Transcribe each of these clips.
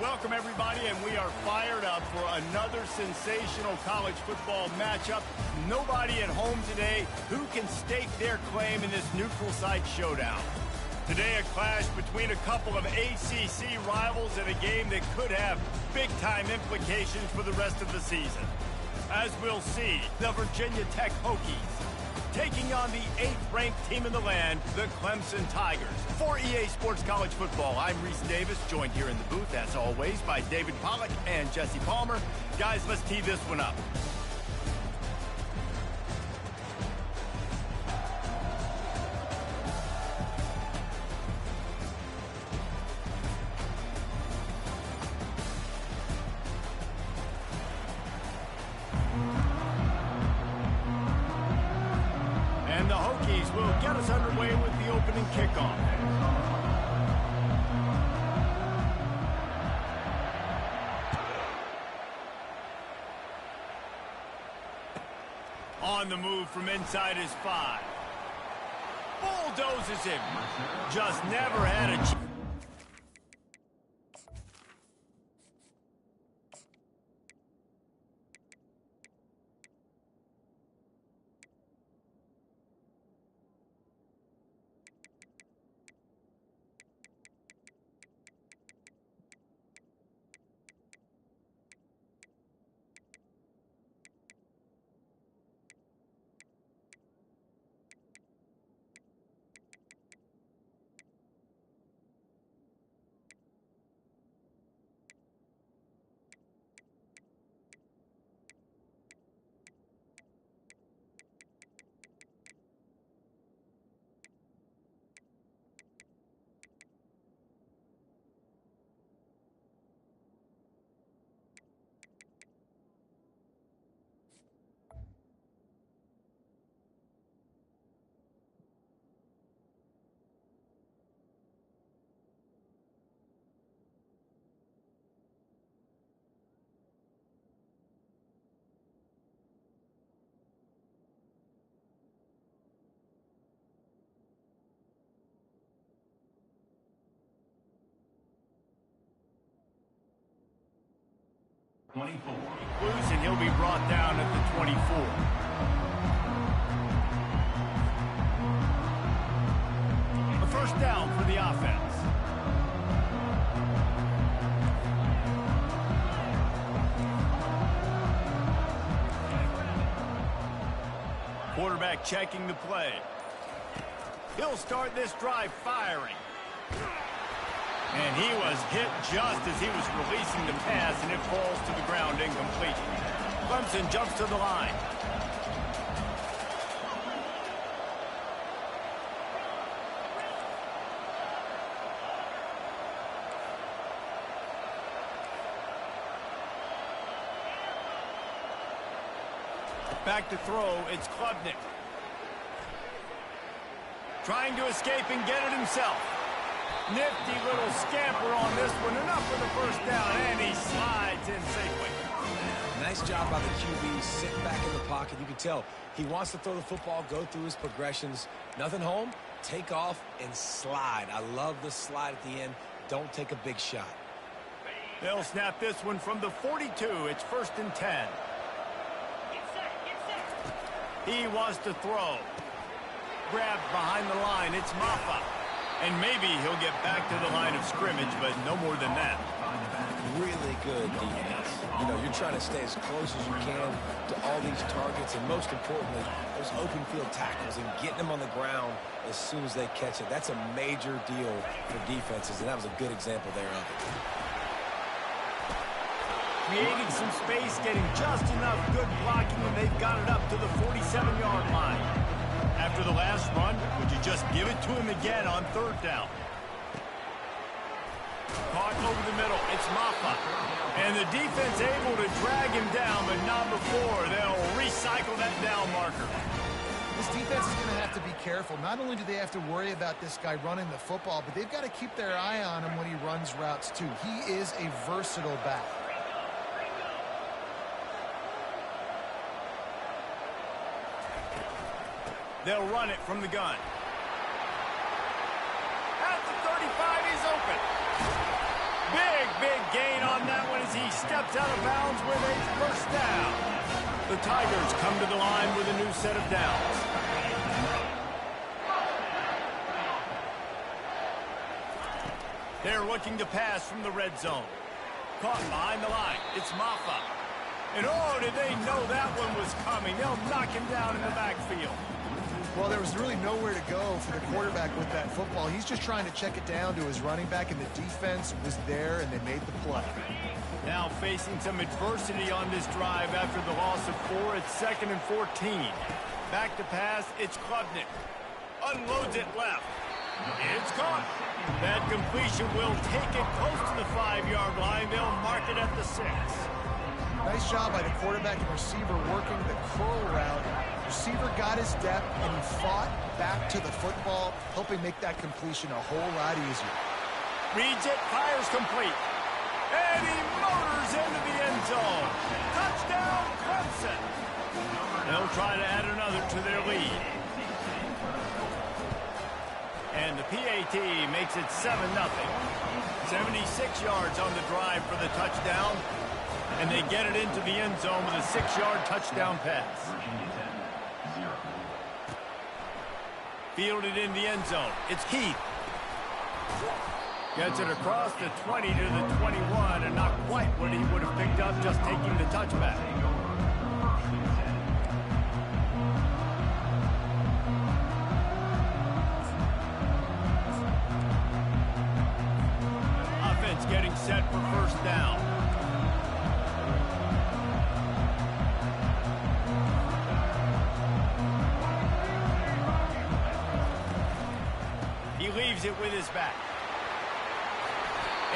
Welcome, everybody, and we are fired up for another sensational college football matchup. Nobody at home today who can stake their claim in this neutral site showdown. Today, a clash between a couple of ACC rivals in a game that could have big-time implications for the rest of the season. As we'll see, the Virginia Tech Hokies taking on the 8th-ranked team in the land, the Clemson Tigers. For EA Sports College Football, I'm Reese Davis, joined here in the booth, as always, by David Pollack and Jesse Palmer. Guys, let's tee this one up. And the Hokies will get us underway with the opening kickoff. On the move from inside his 5. Bulldozes him. Just never had a chance. Loose, and he'll be brought down at the 24. A first down for the offense. Quarterback checking the play. He'll start this drive firing. And he was hit just as he was releasing the pass, and it falls to the ground incomplete. Clemson jumps to the line. Back to throw, it's Klubnik. Trying to escape and get it himself. Nifty little scamper on this one. Enough for the first down, and he slides in safely. Nice job by the QB, sitting back in the pocket. You can tell he wants to throw the football, go through his progressions. Nothing home, take off and slide. I love the slide at the end. Don't take a big shot. They'll snap this one from the 42. It's 1st and 10. He wants to throw. Grabbed behind the line. It's Maffa. And maybe he'll get back to the line of scrimmage, but no more than that. Really good defense. You know, you're trying to stay as close as you can to all these targets, and most importantly, those open field tackles and getting them on the ground as soon as they catch it. That's a major deal for defenses, and that was a good example there of it. Creating some space, getting just enough good blocking, and they've got it up to the 47-yard line. After the last run, would you just give it to him again on 3rd down? Caught over the middle. It's Maffa. And the defense able to drag him down, but not before. They'll recycle that down marker. This defense is going to have to be careful. Not only do they have to worry about this guy running the football, but they've got to keep their eye on him when he runs routes, too. He is a versatile back. They'll run it from the gun. At the 35, he's open. Big gain on that one as he steps out of bounds with a first down. The Tigers come to the line with a new set of downs. They're looking to pass from the red zone. Caught behind the line. It's Ncaa. And oh, did they know that one was coming. They'll knock him down in the backfield. Well, there was really nowhere to go for the quarterback with that football. He's just trying to check it down to his running back, and the defense was there, and they made the play. Now facing some adversity on this drive after the loss of 4. It's 2nd and 14. Back to pass. It's Klubnik. Unloads it left. It's caught. That completion will take it close to the 5-yard line. They'll mark it at the 6. Nice job by the quarterback and receiver working the curl route. Receiver got his depth, and he fought back to the football, helping make that completion a whole lot easier. Reads it, fires complete. And he motors into the end zone. Touchdown, Clemson. They'll try to add another to their lead. And the PAT makes it 7-0. 76 yards on the drive for the touchdown. And they get it into the end zone with a 6-yard touchdown pass. Fielded in the end zone. It's Keith. Gets it across the 20 to the 21, and not quite what he would have picked up just taking the touchback. Offense getting set for first down. He leaves it with his back.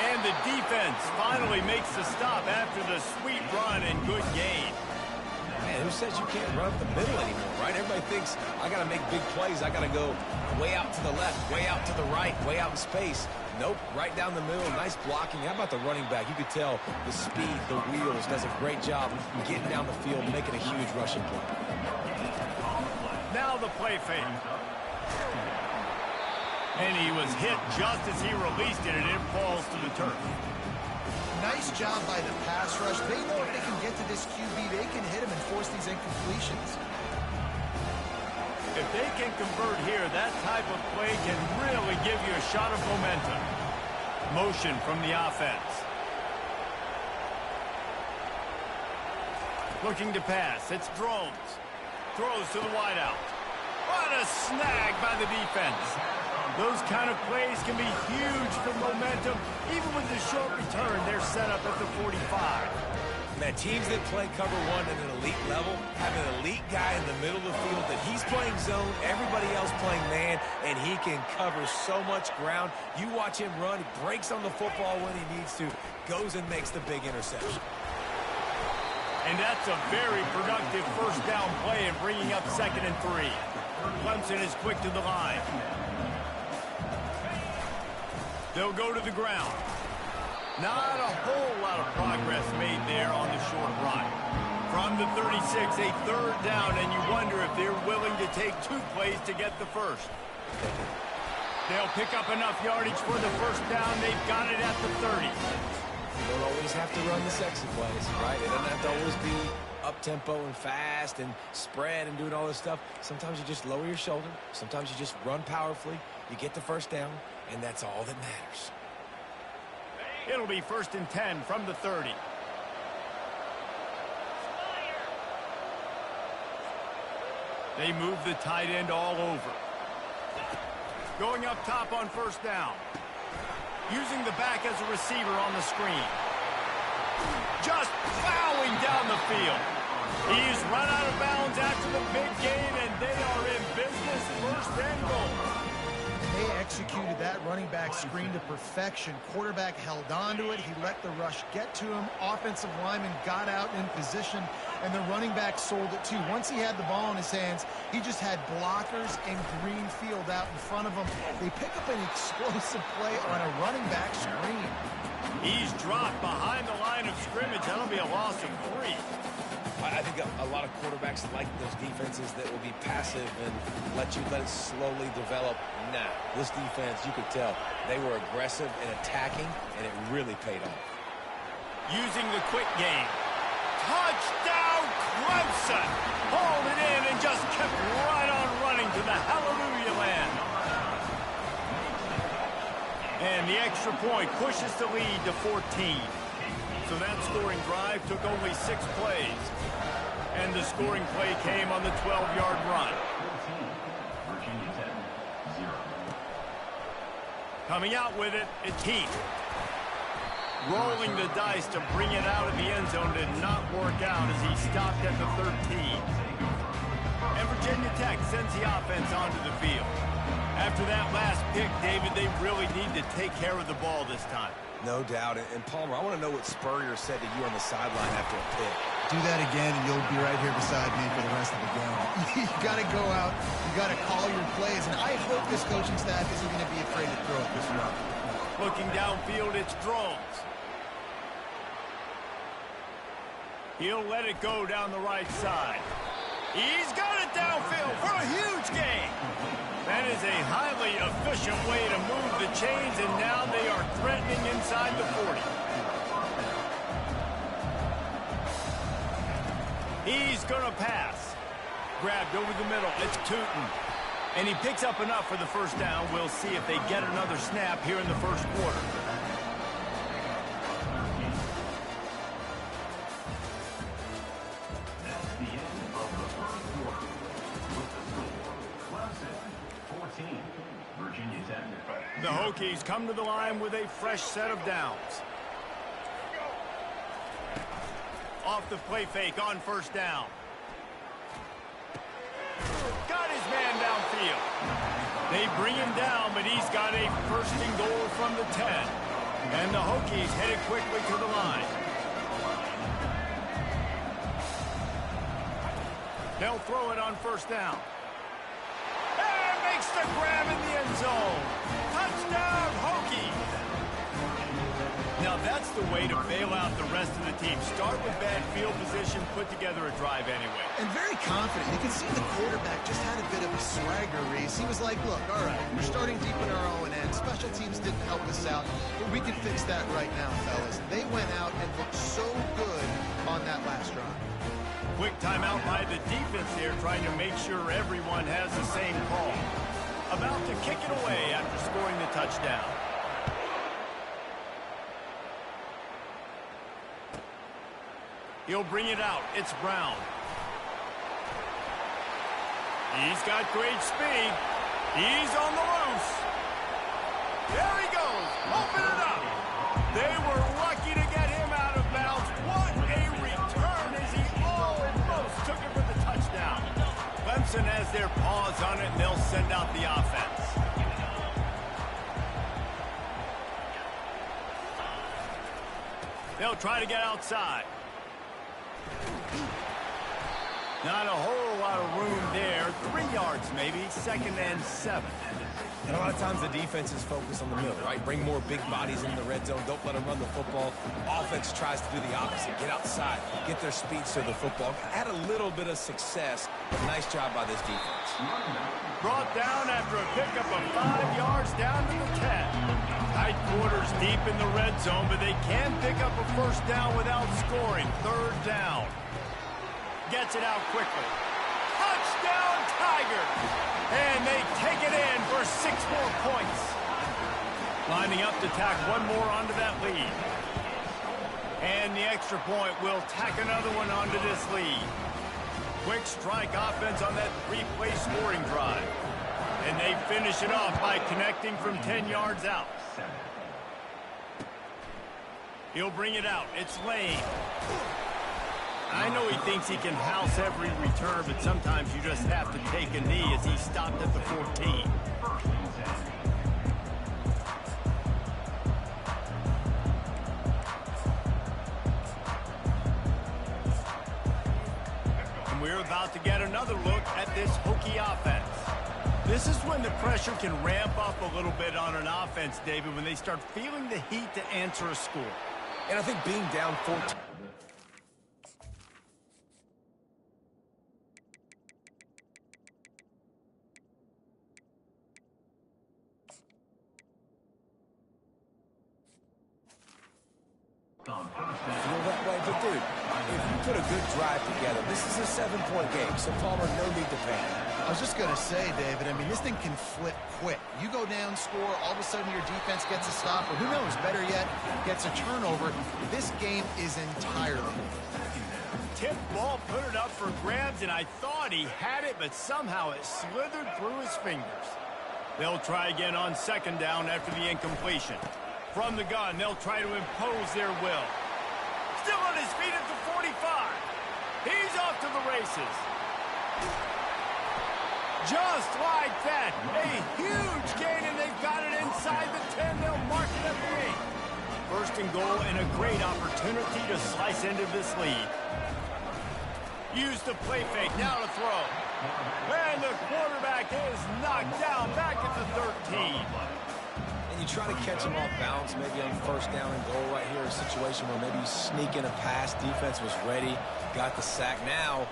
And the defense finally makes the stop after the sweet run and good gain. Man, who says you can't run up the middle anymore, right? Everybody thinks, I got to make big plays. I got to go way out to the left, way out to the right, way out in space. Nope, right down the middle. Nice blocking. How about the running back? You could tell the speed, the wheels, does a great job getting down the field, making a huge rushing play. Now the play fake. And he was hit just as he released it, and it falls to the turf. Nice job by the pass rush. They know if they can get to this QB, they can hit him and force these incompletions. If they can convert here, that type of play can really give you a shot of momentum. Motion from the offense. Looking to pass. It's Drones. Throws to the wideout. What a snag by the defense. Those kind of plays can be huge for momentum. Even with the short return, they're set up at the 45. Man, teams that play cover one at an elite level have an elite guy in the middle of the field that he's playing zone, everybody else playing man, and he can cover so much ground. You watch him run, he breaks on the football when he needs to, goes and makes the big interception. And that's a very productive first down play and bringing up 2nd and 3. Clemson is quick to the line. They'll go to the ground. Not a whole lot of progress made there on the short run. From the 36, a 3rd down, and you wonder if they're willing to take 2 plays to get the first. They'll pick up enough yardage for the first down. They've got it at the 30. You don't always have to run the sexy plays, right? It doesn't have to always be up-tempo and fast and spread and doing all this stuff. Sometimes you just lower your shoulder. Sometimes you just run powerfully. You get the first down, and that's all that matters. It'll be 1st and 10 from the 30. They move the tight end all over. Going up top on first down. Using the back as a receiver on the screen. Just plowing down the field. He's run out of bounds after the big gain, and they are in business, 1st and goal. They executed that running back screen to perfection. Quarterback held on to it. He let the rush get to him. Offensive lineman got out in position, and the running back sold it too. Once he had the ball in his hands, he just had blockers and green field out in front of him. They pick up an explosive play on a running back screen. He's dropped behind the line of scrimmage. That'll be a loss of 3. I think a lot of quarterbacks like those defenses that will be passive and let it slowly develop. Nah, this defense, you could tell, they were aggressive and attacking, and it really paid off. Using the quick game. Touchdown, Clemson! Hauled it in and just kept right on running to the hallelujah land. And the extra point pushes the lead to 14. So that scoring drive took only 6 plays. And the scoring play came on the 12-yard run. Coming out with it, it's Heath. Rolling the dice to bring it out of the end zone did not work out as he stopped at the 13. And Virginia Tech sends the offense onto the field. After that last pick, David, they really need to take care of the ball this time. No doubt. And Palmer, I want to know what Spurrier said to you on the sideline after a pick. Do that again, and you'll be right here beside me for the rest of the game. You got to go out. You got to call your plays. And I hope this coaching staff isn't going to be afraid to throw it this run. Looking downfield, it's Drones. He'll let it go down the right side. He's got it downfield for a huge gain. That is a highly efficient way to move the chains, and now they are threatening inside the 40. He's going to pass. Grabbed over the middle. It's Tootin. And he picks up enough for the first down. We'll see if they get another snap here in the first quarter. The Hokies come to the line with a fresh set of downs. Off the play fake on first down. Got his man downfield. They bring him down, but he's got a first and goal from the 10. And the Hokies headed quickly to the line. They'll throw it on first down. And makes the grab in the end zone. Touchdown, Hokies! Now that's the way to bail out the rest of the team. Start with bad field position, put together a drive anyway. And very confident. You can see the quarterback just had a bit of a swagger, Reese. He was like, look, all right, we're starting deep in our own end. Special teams didn't help us out, but we can fix that right now, fellas. They went out and looked so good on that last drive. Quick timeout by the defense there, trying to make sure everyone has the same call. About to kick it away after scoring the touchdown. He'll bring it out. It's Brown. He's got great speed. He's on the loose. There he goes. Open it up. They were lucky to get him out of bounds. What a return as he almost took it for the touchdown. Clemson has their paws on it, and they'll send out the offense. They'll try to get outside. Not a whole lot of room there. 3 yards maybe, 2nd and 7. And a lot of times the defense is focused on the middle, right? Bring more big bodies in the red zone. Don't let them run the football. Offense tries to do the opposite. Get outside. Get their speed to the football. Had a little bit of success, but nice job by this defense. Brought down after a pickup of 5 yards down to the 10. Tight quarters deep in the red zone, but they can pick up a first down without scoring. 3rd down. Gets it out quickly. Touchdown, Tigers! And they take it in for 6 more points. Lining up to tack one more onto that lead. And the extra point will tack another one onto this lead. Quick strike offense on that 3-play scoring drive. And they finish it off by connecting from 10 yards out. He'll bring it out. It's Lane. I know he thinks he can house every return, but sometimes you just have to take a knee as he stopped at the 14. And we're about to get another look at this Hokie offense. This is when the pressure can ramp up a little bit on an offense, David, when they start feeling the heat to answer a score. And I think being down 14... Feel that way? But, dude, if you put a good drive together, this is a 7-point game, so Palmer, no need to panic. I was just going to say, David, I mean, this thing can flip quick. You go down, score, all of a sudden your defense gets a stop, or who knows, better yet, gets a turnover. This game is entirely. Tip ball, put it up for grabs, and I thought he had it, but somehow it slithered through his fingers. They'll try again on second down after the incompletion. From the gun, they'll try to impose their will. Still on his feet at the 45. He's off to the races. Just like that, a huge gain, and they've got it inside the 10. They'll mark it at the 8. First and goal, and a great opportunity to slice into this lead. Use the play fake, now to throw. And the quarterback is knocked down back at the 13. And you try to catch him off balance, maybe on first down and goal right here, a situation where maybe you sneak in a pass, defense was ready, got the sack. Now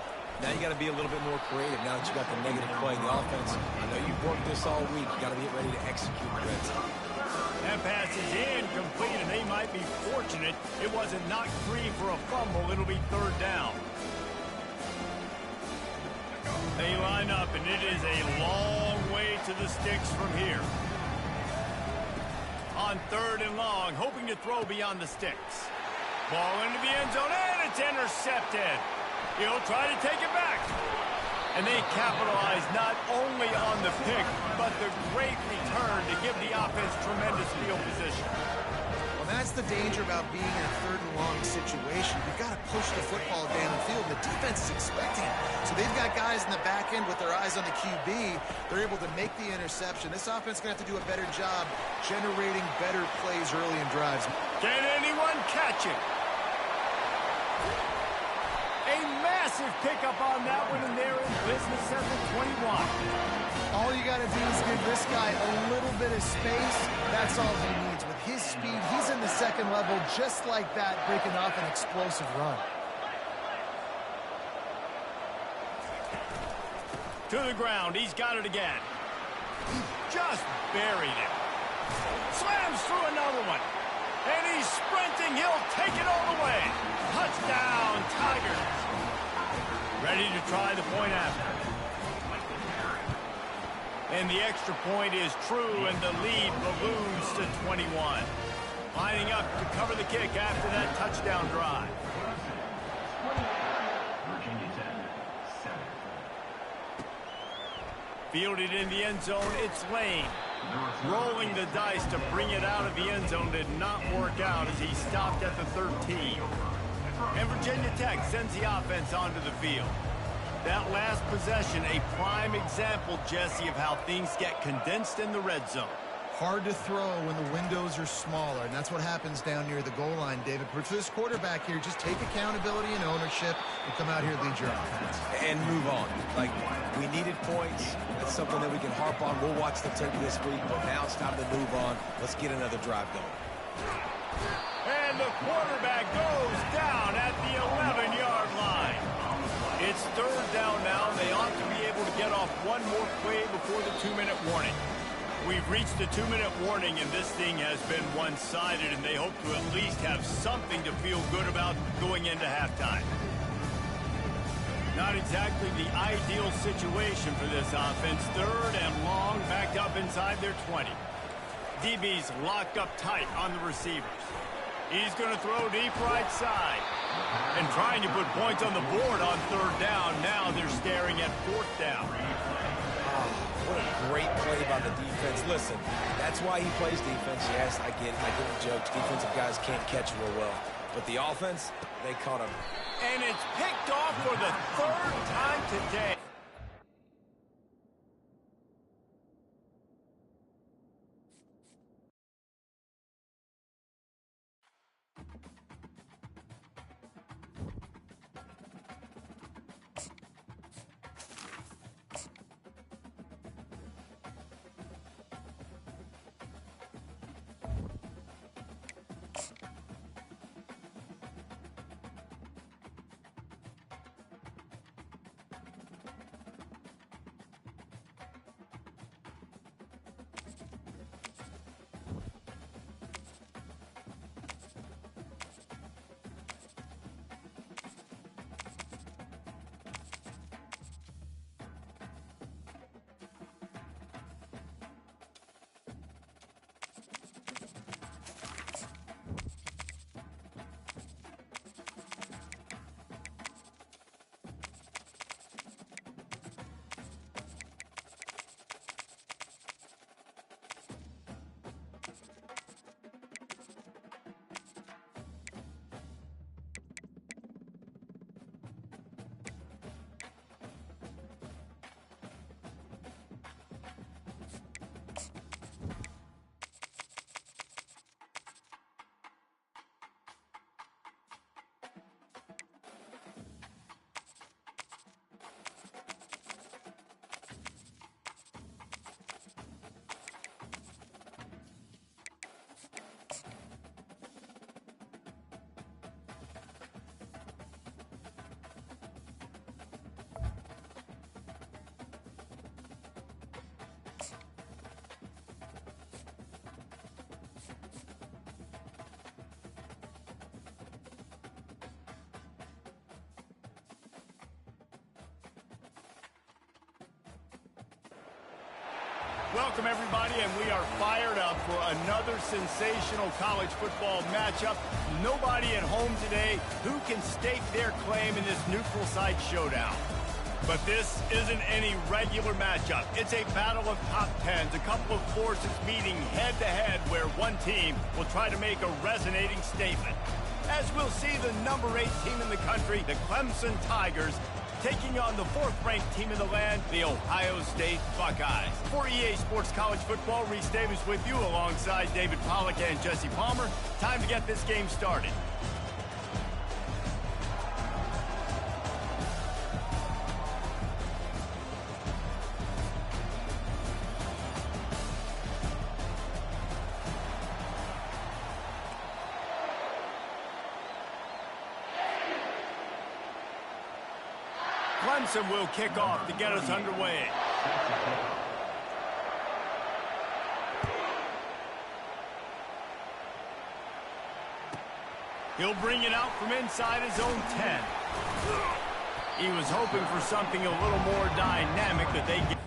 you got to be a little bit more creative now that you got the negative play in the offense. I know you've worked this all week. You got to get ready to execute the red zone. That pass is incomplete, and they might be fortunate it wasn't knocked free for a fumble. It'll be third down. They line up, and it is a long way to the sticks from here. On third and long, hoping to throw beyond the sticks. Ball into the end zone, and it's intercepted. He'll try to take it back. And they capitalize not only on the pick, but the great return to give the offense tremendous field position. Well, that's the danger about being in a third and long situation. You've got to push the football down the field. The defense is expecting it. So they've got guys in the back end with their eyes on the QB. They're able to make the interception. This offense is going to have to do a better job generating better plays early in drives. Can anyone catch it? A massive pickup on that one, and they're in business at the 21. All you got to do is give this guy a little bit of space. That's all he needs. With his speed, he's in the second level just like that, breaking off an explosive run. To the ground. He's got it again. Just buried it. Slams through another one. And he's sprinting. He'll take it all the way. Touchdown, Tigers. Ready to try the point after. And the extra point is true, and the lead balloons to 21. Lining up to cover the kick after that touchdown drive. Fielded in the end zone, it's Lane. Rolling the dice to bring it out of the end zone did not work out as he stopped at the 13. And Virginia Tech sends the offense onto the field. That last possession, a prime example, Jesse, of how things get condensed in the red zone. Hard to throw when the windows are smaller, and that's what happens down near the goal line, David. But for this quarterback here, just take accountability and ownership and come out here and lead your offense. And move on. Like, we needed points. That's something that we can harp on. We'll watch the tape this week, but now it's time to move on. Let's get another drive going. And the quarterback goes down at the 11-yard line. It's third down now. They ought to be able to get off one more play before the 2-minute warning. We've reached the 2-minute warning, and this thing has been one-sided, and they hope to at least have something to feel good about going into halftime. Not exactly the ideal situation for this offense. Third and long, backed up inside their 20. DB's locked up tight on the receivers. He's going to throw deep right side. And trying to put points on the board on third down. Now they're staring at fourth down. What a great play by the defense. Listen, that's why he plays defense. Yes, I get the jokes. Defensive guys can't catch real well. But the offense, they caught him. And it's picked off for the third time today. Welcome, everybody, and we are fired up for another sensational college football matchup. Nobody at home today who can stake their claim in this neutral site showdown. But this isn't any regular matchup. It's a battle of top tens, a couple of forces meeting head-to-head where one team will try to make a resonating statement. As we'll see the number 8 team in the country, the Clemson Tigers, taking on the 4th-ranked team in the land, the Ohio State Buckeyes. For EA Sports College Football, Reese Davis with you alongside David Pollack and Jesse Palmer. Time to get this game started. Clemson will kick off to get us underway. He'll bring it out from inside his own 10. He was hoping for something a little more dynamic that they get.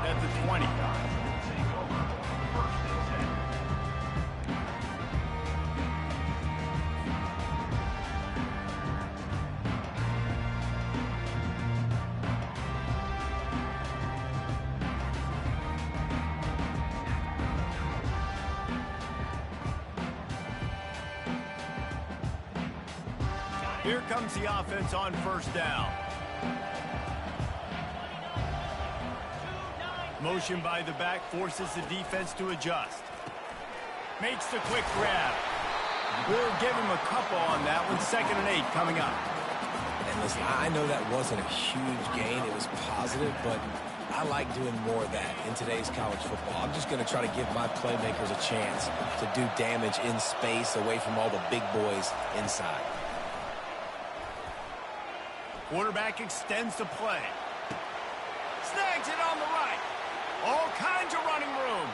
At the 20. Here comes the offense on first down. Motion by the back forces the defense to adjust. Makes the quick grab. We'll give him a couple on that one. 2nd and 8 coming up. And listen, I know that wasn't a huge gain. It was positive, but I like doing more of that in today's college football. I'm just going to try to give my playmakers a chance to do damage in space away from all the big boys inside. Quarterback extends the play. Snags it on the right. All kinds of running room.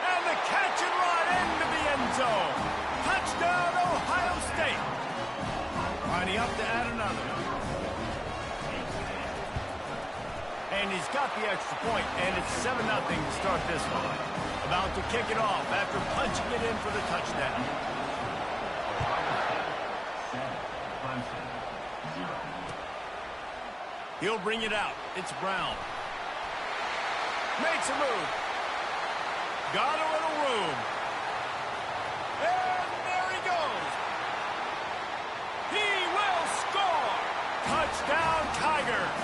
And the catch and run into the end zone. Touchdown, Ohio State. Lining up to add another. And he's got the extra point, and it's 7-0 to start this one. About to kick it off after punching it in for the touchdown. He'll bring it out. It's Brown. Makes a move. Got a little room. And there he goes. He will score. Touchdown, Tigers.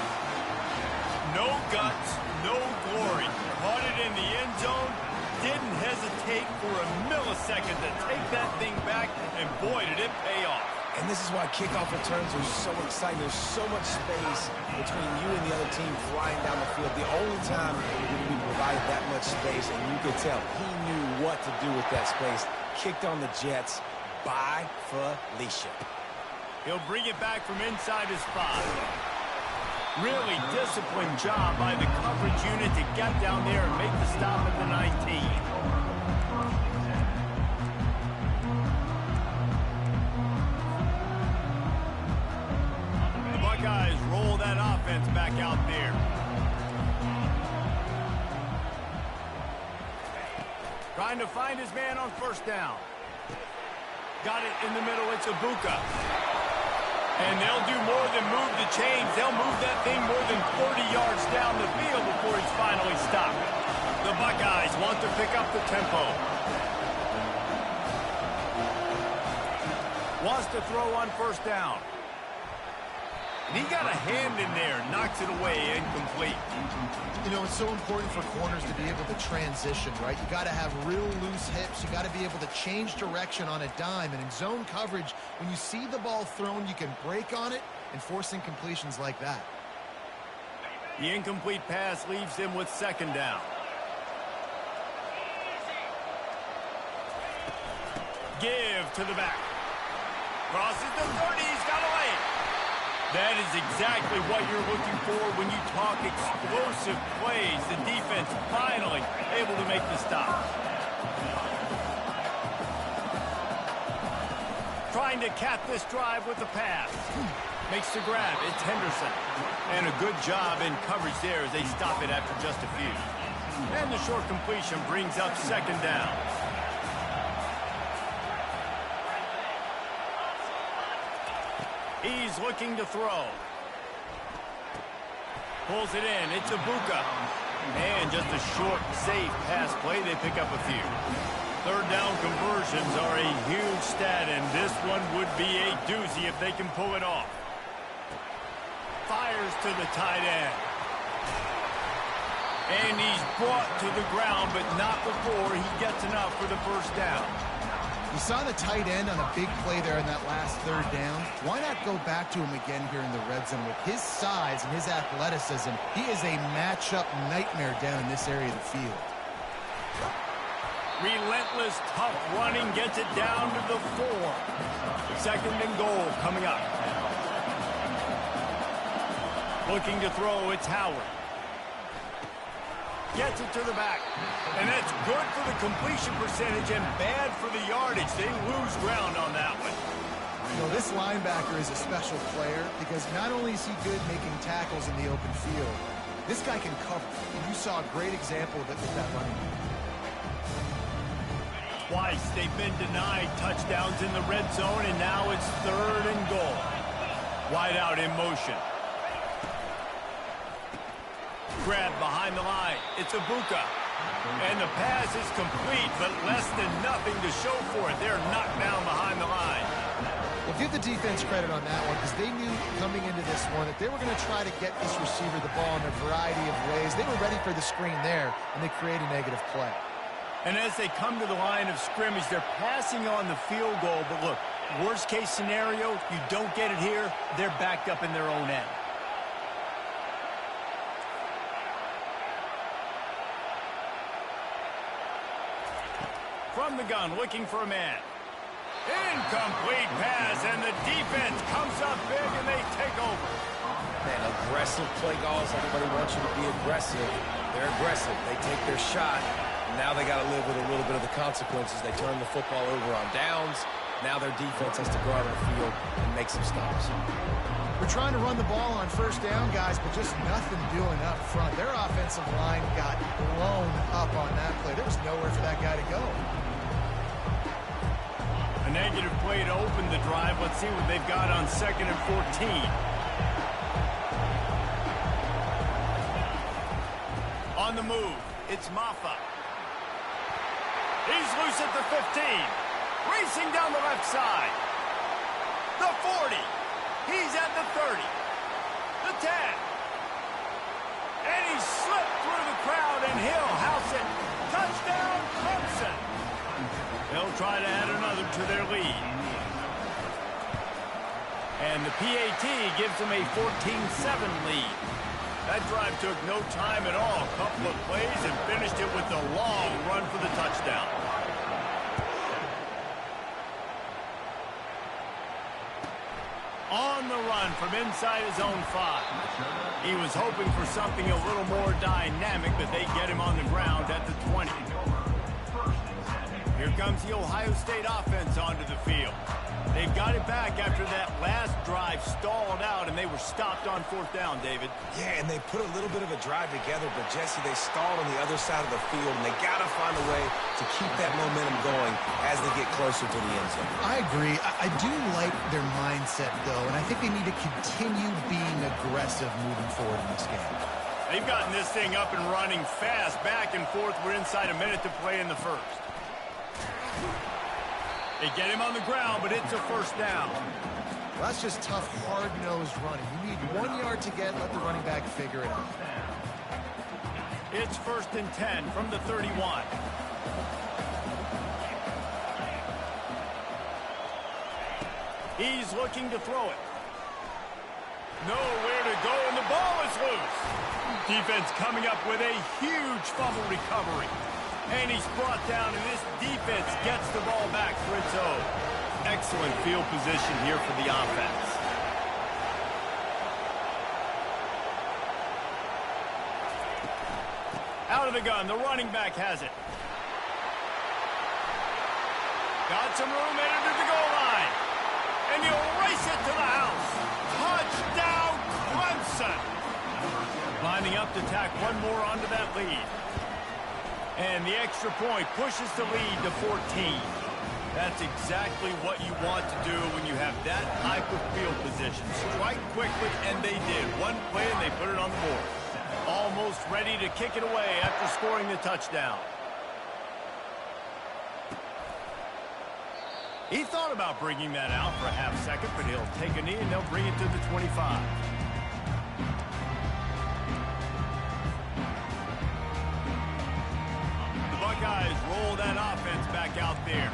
No guts, no glory. Caught it in the end zone. Didn't hesitate for a millisecond to take that thing back, and boy, did it pay off. And this is why kickoff returns are so exciting. There's so much space between you and the other team flying down the field. The only time we provided that much space, and you could tell he knew what to do with that space. Kicked on the Jets by Felicia. He'll bring it back from inside his 5. Really disciplined job by the coverage unit to get down there and make the stop at the 19. The Buckeyes roll that offense back out there. Trying to find his man on first down. Got it in the middle. It's Ibuka. And they'll do more than move the chains. They'll move that thing more than 40 yards down the field before he's finally stopped. The Buckeyes want to pick up the tempo. Wants to throw on first down. And he got a hand in there, knocks it away, incomplete. You know, it's so important for corners to be able to transition, right? You got to have real loose hips. You got to be able to change direction on a dime. And in zone coverage, when you see the ball thrown, you can break on it and force incompletions like that. The incomplete pass leaves him with second down. Give to the back. Crosses the 30. He's got a lane. That is exactly what you're looking for when you talk explosive plays. The defense finally able to make the stop. Trying to cap this drive with the pass. Makes the grab. It's Henderson. And a good job in coverage there as they stop it after just a few. And the short completion brings up second down. He's looking to throw. Pulls it in. It's Ibuka. And just a short, safe pass play. They pick up a few. Third down conversions are a huge stat, and this one would be a doozy if they can pull it off. Fires to the tight end. And he's brought to the ground, but not before he gets enough for the first down. You saw the tight end on a big play there in that last third down. Why not go back to him again here in the red zone? With his size and his athleticism, he is a matchup nightmare down in this area of the field. Relentless, tough running gets it down to the 4. Second and goal coming up. Looking to throw, it's Howard. Gets it to the back. And that's good for the completion percentage and bad for the yardage. They lose ground on that one. You know, this linebacker is a special player because not only is he good making tackles in the open field, this guy can cover. And you saw a great example of it with that running back. Twice they've been denied touchdowns in the red zone, and now it's third and goal. Wide out in motion. Grab behind the line. It's Ibuka. And the pass is complete, but less than nothing to show for it. They're knocked down behind the line. Well, give the defense credit on that one because they knew coming into this one that they were going to try to get this receiver the ball in a variety of ways. They were ready for the screen there, and they create a negative play. And as they come to the line of scrimmage, they're passing on the field goal. But look, worst case scenario, you don't get it here, they're backed up in their own end. From the gun, looking for a man. Incomplete pass, and the defense comes up big, and they take over. Man, aggressive play calls. Everybody wants you to be aggressive. They're aggressive. They take their shot. Now they got to live with a little bit of the consequences. They turn the football over on downs. Now their defense has to go out on the field and make some stops. We're trying to run the ball on first down, guys, but just nothing doing up front. Their offensive line got blown up on that play. There was nowhere for that guy to go. A negative play to open the drive. Let's see what they've got on 2nd and 14. On the move, it's Maffa. He's loose at the 15. Racing down the left side. The 40. He's at the 30. The 10. And he slipped through the crowd, and he'll house it. Touchdown, Clemson. They'll try to add another to their lead. And the PAT gives them a 14-7 lead. That drive took no time at all. A couple of plays and finished it with a long run for the touchdown. On the run from inside his own 5. He was hoping for something a little more dynamic, but they get him on the ground at the 20. Here comes the Ohio State offense onto the field. They've got it back after that last drive stalled out, and they were stopped on 4th down, David. Yeah, and they put a little bit of a drive together, but, Jesse, they stalled on the other side of the field, and they got to find a way to keep that momentum going as they get closer to the end zone. I agree. I do like their mindset, though, and I think they need to continue being aggressive moving forward in this game. They've gotten this thing up and running fast, back and forth. We're inside a minute to play in the first. They get him on the ground, but it's a 1st down. Well, that's just tough, hard-nosed running. You need 1 yard to get, let the running back figure it out. It's 1st and 10 from the 31. He's looking to throw it. Nowhere to go, and the ball is loose. Defense coming up with a huge fumble recovery. And he's brought down, and this defense gets the ball back for its own. Excellent field position here for the offense. Out of the gun, the running back has it. Got some room, headed to the goal line. And he'll race it to the house. Touchdown, Clemson. Lining up to tack one more onto that lead. And the extra point pushes the lead to 14. That's exactly what you want to do when you have that type of field position. Strike quickly, and they did. One play, and they put it on the board. Almost ready to kick it away after scoring the touchdown. He thought about bringing that out for a half second, but he'll take a knee, and they'll bring it to the 25. Buckeyes roll that offense back out there.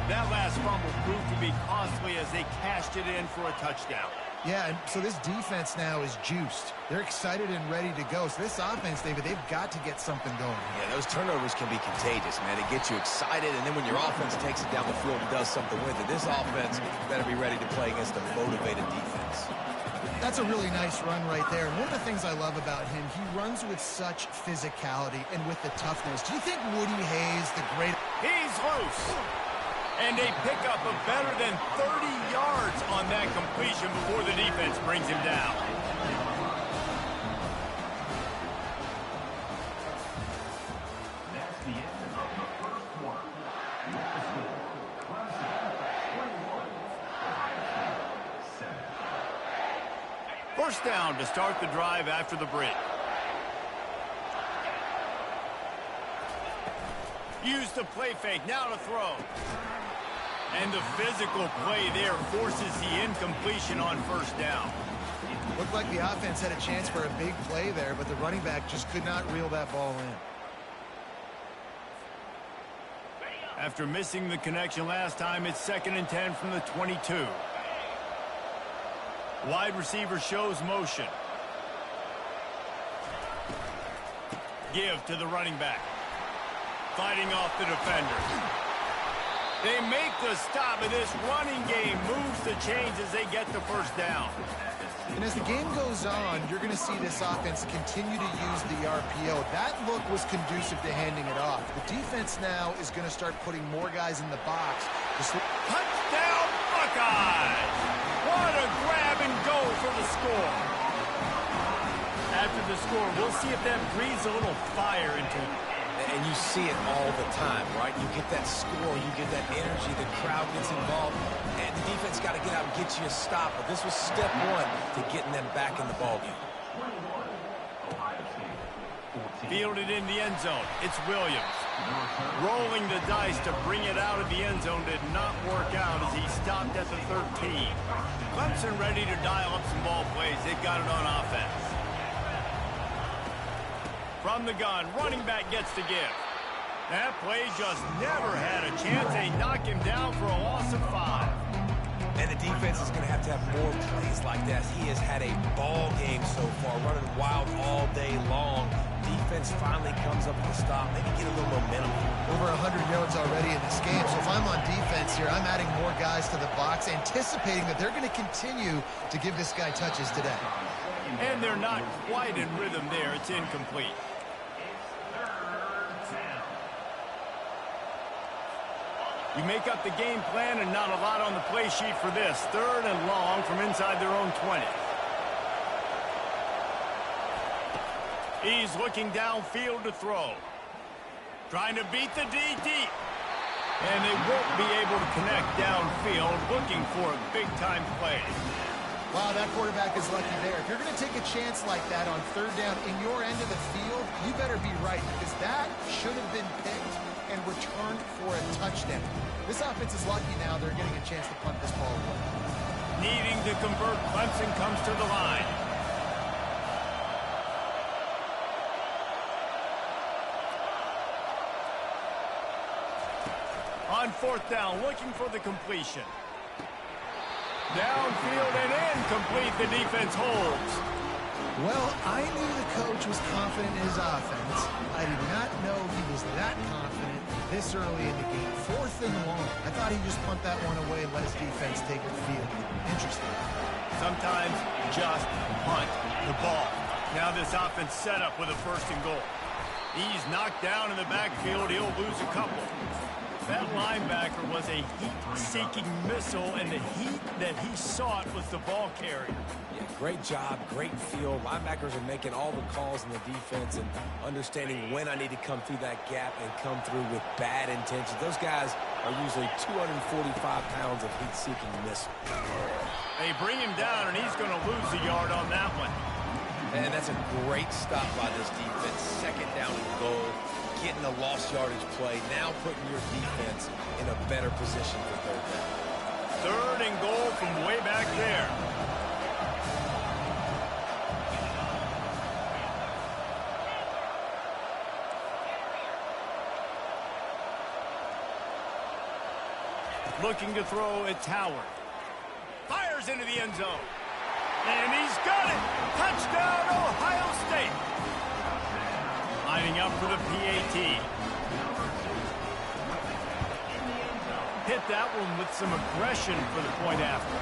That last fumble proved to be costly as they cashed it in for a touchdown. Yeah, and so this defense now is juiced. They're excited and ready to go. So this offense, David, they've got to get something going. Yeah, those turnovers can be contagious, man. They get you excited, and then when your offense takes it down the field and does something with it, this offense better be ready to play against a motivated defense. That's a really nice run right there. And one of the things I love about him, he runs with such physicality and with the toughness. Do you think Woody Hayes, the great... He's loose. And they pick up a better than 30 yards on that completion before the defense brings him down. First down to start the drive after the break. Use the play fake, now to throw. And the physical play there forces the incompletion on first down. Looked like the offense had a chance for a big play there, but the running back just could not reel that ball in. After missing the connection last time, it's 2nd and 10 from the 22. Wide receiver shows motion. Give to the running back. Fighting off the defender. They make the stop, and this running game moves the chains as they get the first down. And as the game goes on, you're going to see this offense continue to use the RPO. That look was conducive to handing it off. The defense now is going to start putting more guys in the box. Touchdown, Buckeyes! What a grab and go for the score. After the score, we'll see if that breathes a little fire into it. And you see it all the time, right? You get that score, you get that energy, the crowd gets involved, and the defense got to get out and get you a stop. But this was step one to getting them back in the ballgame. Fielded in the end zone. It's Williams. Rolling the dice to bring it out of the end zone did not work out as he stopped at the 13. Clemson ready to dial up some ball plays. They've got it on offense. From the gun, running back gets the give. That play just never had a chance. They knock him down for a loss of 5. And the defense is going to have more plays like that. He has had a ball game so far, running wild all day long. defense finally comes up with a stop, maybe get a little momentum. Over 100 yards already in this game. So if I'm on defense here, I'm adding more guys to the box, anticipating that they're going to continue to give this guy touches today. And they're not quite in rhythm there. It's incomplete. You make up the game plan and not a lot on the play sheet for this. 3rd and long from inside their own 20. He's looking downfield to throw. Trying to beat the D deep. And they won't be able to connect downfield, looking for a big-time play. Wow, that quarterback is lucky there. If you're going to take a chance like that on 3rd down in your end of the field, you better be right, because that should have been picked and returned for a touchdown. This offense is lucky now they're getting a chance to punt this ball away. Needing to convert, Clemson comes to the line. On 4th down, looking for the completion. Downfield and incomplete. The defense holds. Well, I knew the coach was confident in his offense. I did not know he was that confident this early in the game. 4th and long. I thought he'd just punt that one away and let his defense take the field. Interesting. Sometimes just punt the ball. Now this offense set up with a 1st and goal. He's knocked down in the backfield. He'll lose a couple. That linebacker was a heat-seeking missile, and the heat that he sought was the ball carrier. Yeah, great job, great feel. Linebackers are making all the calls in the defense and understanding when I need to come through that gap and come through with bad intentions. Those guys are usually 245 pounds of heat-seeking missile. They bring him down, and he's going to lose a yard on that one. And that's a great stop by this defense. 2nd down and goal. Getting a lost yardage play, now putting your defense in a better position for 3rd down. 3rd and goal from way back there. Looking to throw, it's Howard. Fires into the end zone. And he's got it. Touchdown, Ohio State. Lining up for the PAT. Hit that one with some aggression for the point after.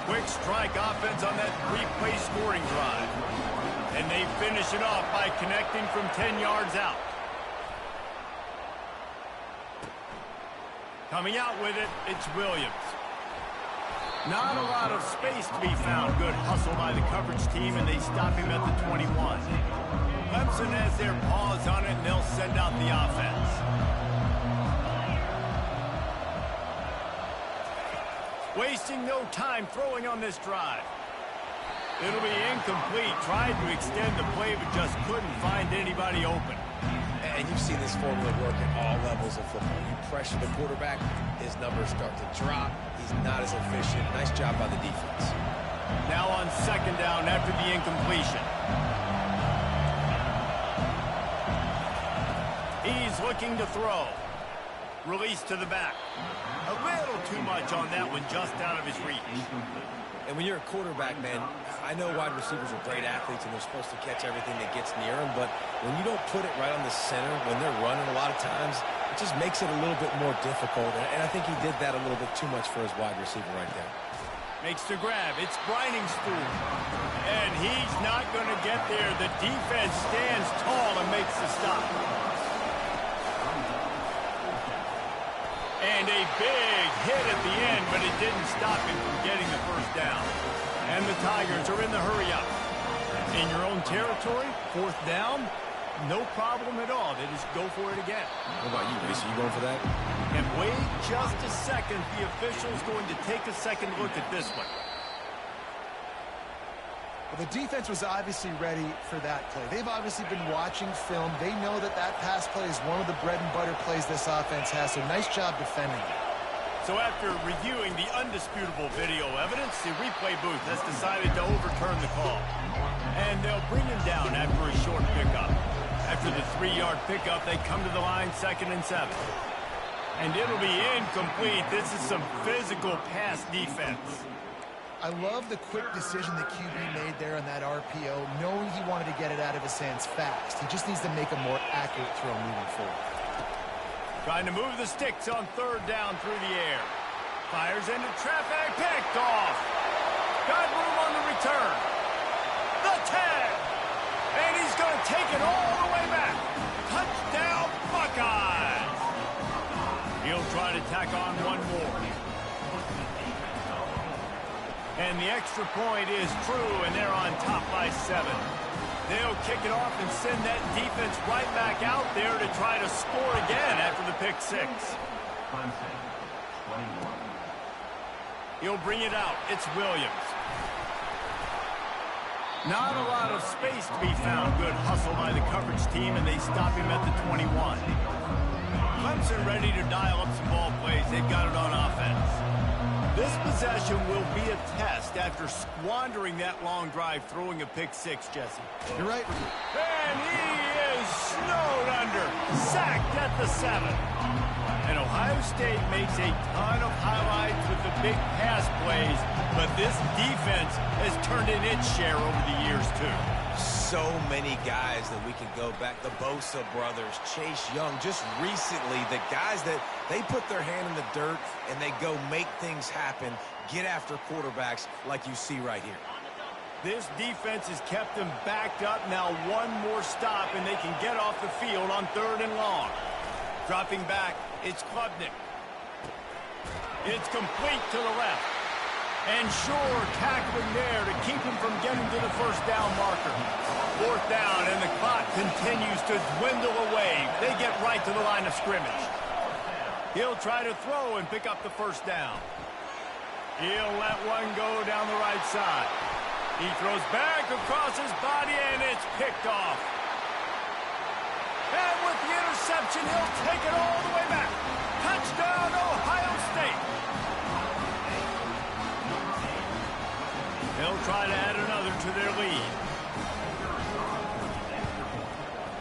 Quick strike offense on that 3-play scoring drive. And they finish it off by connecting from 10 yards out. Coming out with it, it's Williams. Not a lot of space to be found. Good hustle by the coverage team, and they stop him at the 21. Clemson has their paws on it, and they'll send out the offense. Wasting no time throwing on this drive. It'll be incomplete. Tried to extend the play, but just couldn't find anybody open. And you've seen this formula work at all levels of football. You pressure the quarterback, his numbers start to drop. He's not as efficient. Nice job by the defense. Now on 2nd down after the incompletion. He's looking to throw. Release to the back. A little too much on that one, just out of his reach. And when you're a quarterback, man, I know wide receivers are great athletes and they're supposed to catch everything that gets near them, but when you don't put it right on the center, when they're running a lot of times, it just makes it a little bit more difficult. And I think he did that a little bit too much for his wide receiver right there. Makes the grab. It's Briningspool. And he's not going to get there. The defense stands tall and makes the stop. And a big hit at the end, but it didn't stop him from getting the first down. And the Tigers are in the hurry-up. In your own territory, 4th down, no problem at all. They just go for it again. What about you, Reese? Are you going for that? And wait just a second. The official's going to take a second look at this one. Well, the defense was obviously ready for that play. They've obviously been watching film. They know that that pass play is one of the bread and butter plays this offense has, so nice job defending it. So after reviewing the undisputable video evidence, the replay booth has decided to overturn the call. And they'll bring him down after a short pickup. After the 3-yard pickup, they come to the line 2nd and 7. And it'll be incomplete. This is some physical pass defense. I love the quick decision the QB made there on that RPO, knowing he wanted to get it out of his hands fast. He just needs to make a more accurate throw moving forward. Trying to move the sticks on third down through the air. Fires into traffic, picked off. Got room on the return. The tag. And he's going to take it all the way back. Touchdown, Buckeyes. He'll try to tack on one more. And the extra point is true, and they're on top by 7. They'll kick it off and send that defense right back out there to try to score again after the pick 6. He'll bring it out. It's Williams. Not a lot of space to be found. Good hustle by the coverage team, and they stop him at the 21. Clemson ready to dial up some ball plays. They've got it on offense. This possession will be a test after squandering that long drive, throwing a pick 6, Jesse. You're right. And he is snowed under. Sacked at the 7. And Ohio State makes a ton of highlights with the big pass plays, but this defense has turned in its share over the years, too. So many guys that we can go back. The Bosa brothers, Chase Young, just recently, the guys that they put their hand in the dirt and they go make things happen, get after quarterbacks like you see right here. This defense has kept them backed up. Now one more stop and they can get off the field on 3rd and long. Dropping back, it's Klubnik. It's complete to the left. And Shore tackling there to keep him from getting to the first down marker. 4th down, and the clock continues to dwindle away. They get right to the line of scrimmage. He'll try to throw and pick up the first down. He'll let one go down the right side. He throws back across his body, and it's picked off. And with the interception, he'll take it all the way back. Touchdown, Ohio State. They'll try to add another to their lead.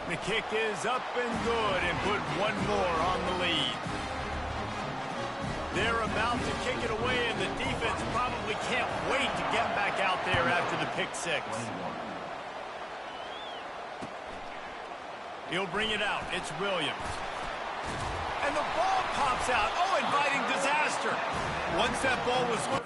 The kick is up and good and put one more on the lead. They're about to kick it away, and the defense probably can't wait to get back out there after the pick 6. He'll bring it out. It's Williams. And the ball pops out. Oh, inviting disaster. Once that ball was...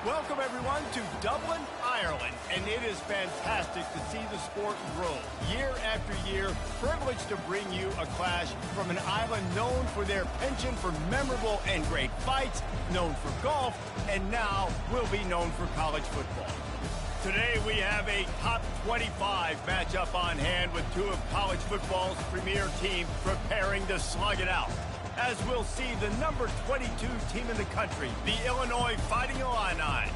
Welcome, everyone, to Dublin, Ireland, and it is fantastic to see the sport grow. Year after year, privileged to bring you a clash from an island known for their penchant for memorable and great fights, known for golf, and now will be known for college football. Today, we have a top 25 matchup on hand with two of college football's premier teams preparing to slug it out. As we'll see the number 22 team in the country, the Illinois Fighting Illini,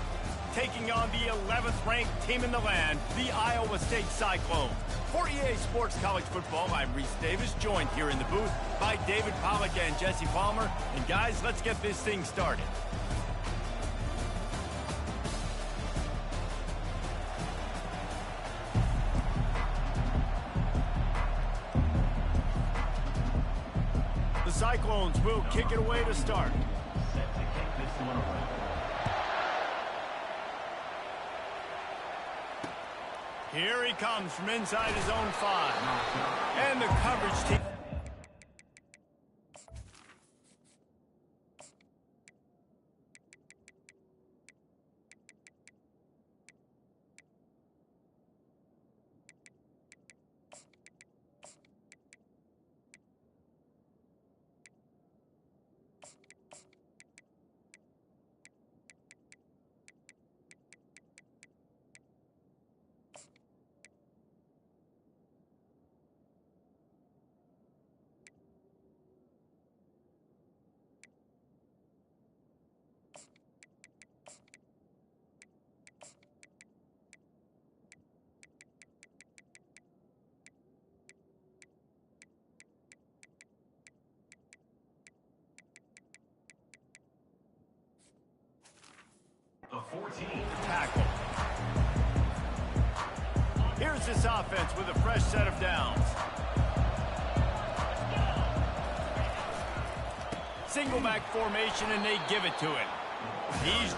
taking on the 11th ranked team in the land, the Iowa State Cyclones. For EA Sports College Football, I'm Reese Davis, joined here in the booth by David Pollack and Jesse Palmer. And guys, let's get this thing started. The Cyclones will kick it away to start. Here he comes from inside his own 5. And the coverage team. The 14. Tackle. Here's this offense with a fresh set of downs. Single back formation, and they give it to him. He's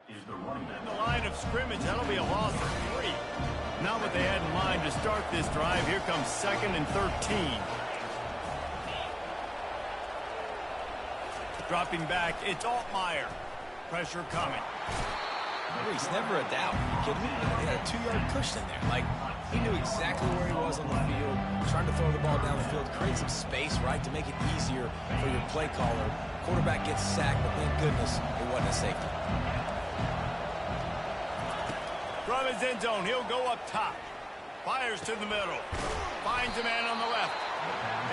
in the line of scrimmage. That'll be a loss of 3. Not what they had in mind to start this drive. Here comes 2nd and 13. Dropping back, it's Altmaier. Pressure coming. Reese, never a doubt. Are you kidding me? He had a 2-yard cushion in there. Like, he knew exactly where he was on the field, trying to throw the ball down the field, create some space, right, to make it easier for your play caller. Quarterback gets sacked, but thank goodness it wasn't a safety. From his end zone, he'll go up top. Fires to the middle. Finds a man on the left.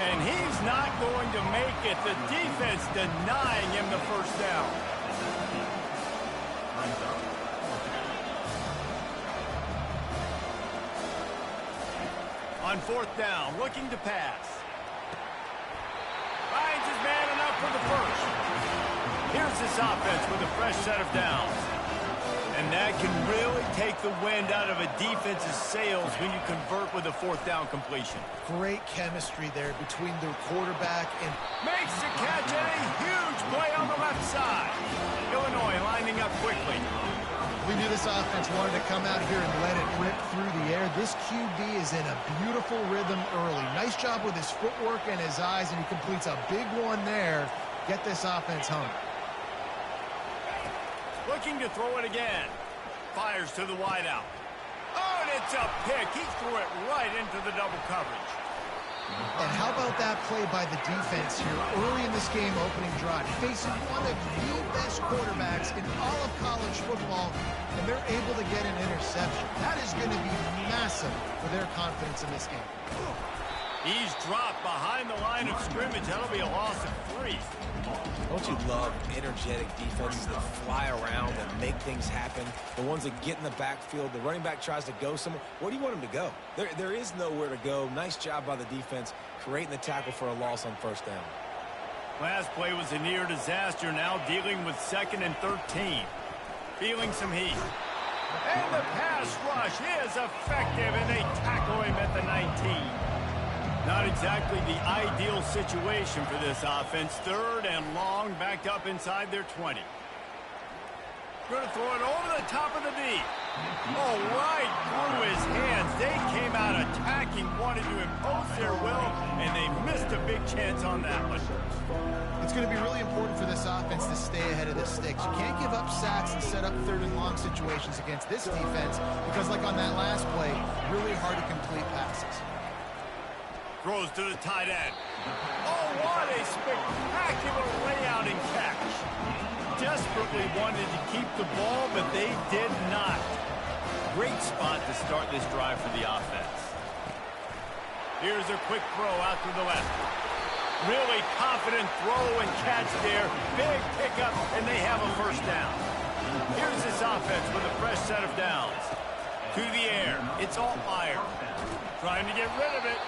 And he's not going to make it. The defense denying him the first down. On 4th down, looking to pass. Finds his man enough for the first. Here's this offense with a fresh set of downs. And that can really take the wind out of a defense's sails when you convert with a 4th down completion. Great chemistry there between the quarterback and... Makes the catch and a huge play on the left side. Illinois lining up quickly. We knew this offense wanted to come out here and let it rip through the air. This QB is in a beautiful rhythm early. Nice job with his footwork and his eyes, and he completes a big one there. Get this offense home. Looking to throw it again. Fires to the wideout. Oh, and it's a pick. He threw it right into the double coverage. And how about that play by the defense here early in this game opening drive? Facing one of the best quarterbacks in all of college football, and they're able to get an interception. That is going to be massive for their confidence in this game. He's dropped behind the line of scrimmage. That'll be a loss of 3. Don't you love energetic defenses that fly around and make things happen? The ones that get in the backfield, the running back tries to go somewhere. Where do you want him to go? There is nowhere to go. Nice job by the defense creating the tackle for a loss on 1st down. Last play was a near disaster. Now dealing with 2nd and 13. Feeling some heat. And the pass rush is effective, and they tackle him at the 19. Not exactly the ideal situation for this offense. 3rd and long, backed up inside their 20. Going to throw it over the top of the D. Oh, right through his hands. They came out attacking, wanted to impose their will, and they missed a big chance on that one. It's going to be really important for this offense to stay ahead of the sticks. You can't give up sacks and set up third and long situations against this defense because, like on that last play, really hard to complete passes. Throws to the tight end. Oh, what a spectacular layout and catch. Desperately wanted to keep the ball, but they did not. Great spot to start this drive for the offense. Here's a quick throw out to the left. Really confident throw and catch there. Big pickup, and they have a first down. Here's this offense with a fresh set of downs. To the air. It's Altmaier. Trying to get rid of it.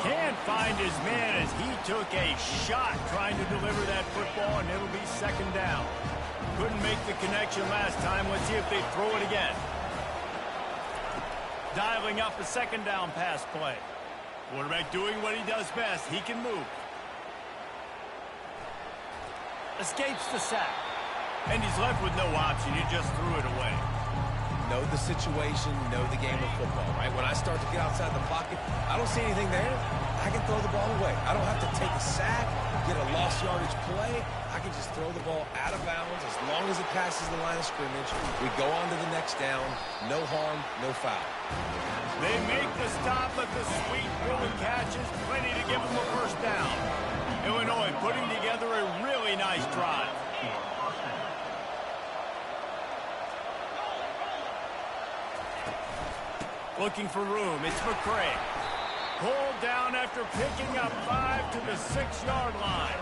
Can't find his man as he took a shot trying to deliver that football, and it'll be second down. Couldn't make the connection last time. Let's see if they throw it again. Dialing up a second down pass play. Quarterback doing what he does best. He can move. Escapes the sack. And he's left with no option. He just threw it away. Know the situation, know the game of football, right? When I start to get outside the pocket, I don't see anything there. I can throw the ball away. I don't have to take a sack, get a lost yardage play. I can just throw the ball out of bounds as long as it passes the line of scrimmage. We go on to the next down. No harm, no foul. They make the stop, but the sweet throwing catch is plenty to give them a first down. Illinois putting together a really nice drive. Looking for room. It's McCray. Pulled down after picking up 5 to the 6-yard line.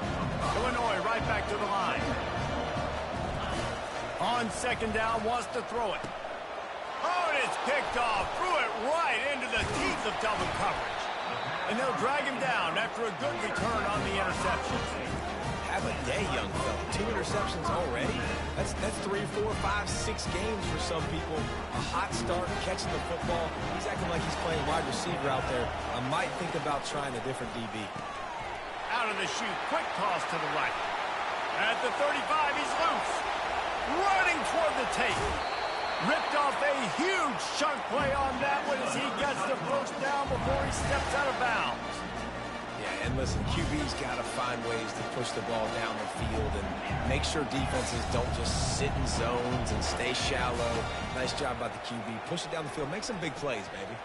Illinois right back to the line. On second down, wants to throw it. Oh, and it's picked off. Threw it right into the teeth of double coverage. And they'll drag him down after a good return on the interception. Have a day, young fella. 2 interceptions already? That's 3, 4, 5, 6 games for some people. A hot start, catching the football. He's acting like he's playing wide receiver out there. I might think about trying a different DB. Out of the chute, quick toss to the right. At the 35, he's loose. Running toward the tape. Ripped off a huge chunk play on that one as he gets the first down before he steps out of bounds. Yeah, and listen, QB's got to find ways to push the ball down the field and make sure defenses don't just sit in zones and stay shallow. Nice job by the QB. Push it down the field. Make some big plays, baby.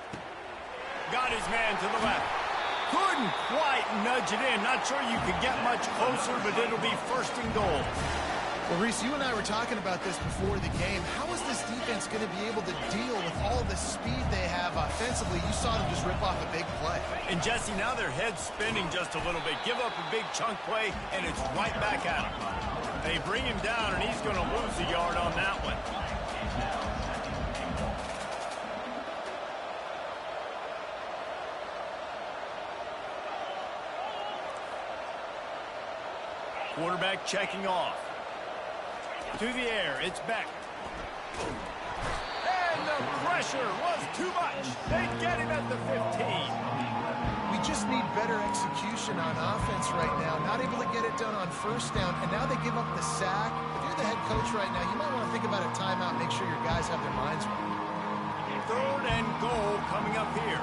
Got his man to the left. Couldn't quite nudge it in. Not sure you could get much closer, but it'll be first and goal. Well, Reese, you and I were talking about this before the game. How is this defense going to be able to deal with all the speed they have offensively? You saw them just rip off a big play. And, Jesse, now their head's spinning just a little bit. Give up a big chunk play, and it's right back at him. They bring him down, and he's going to lose a yard on that one. Quarterback checking off. To the air, it's Beck. And the pressure was too much. They get him at the 15. We just need better execution on offense right now. Not able to get it done on first down, and now they give up the sack. If you're the head coach right now, you might want to think about a timeout, make sure your guys have their minds right. Third and goal coming up here.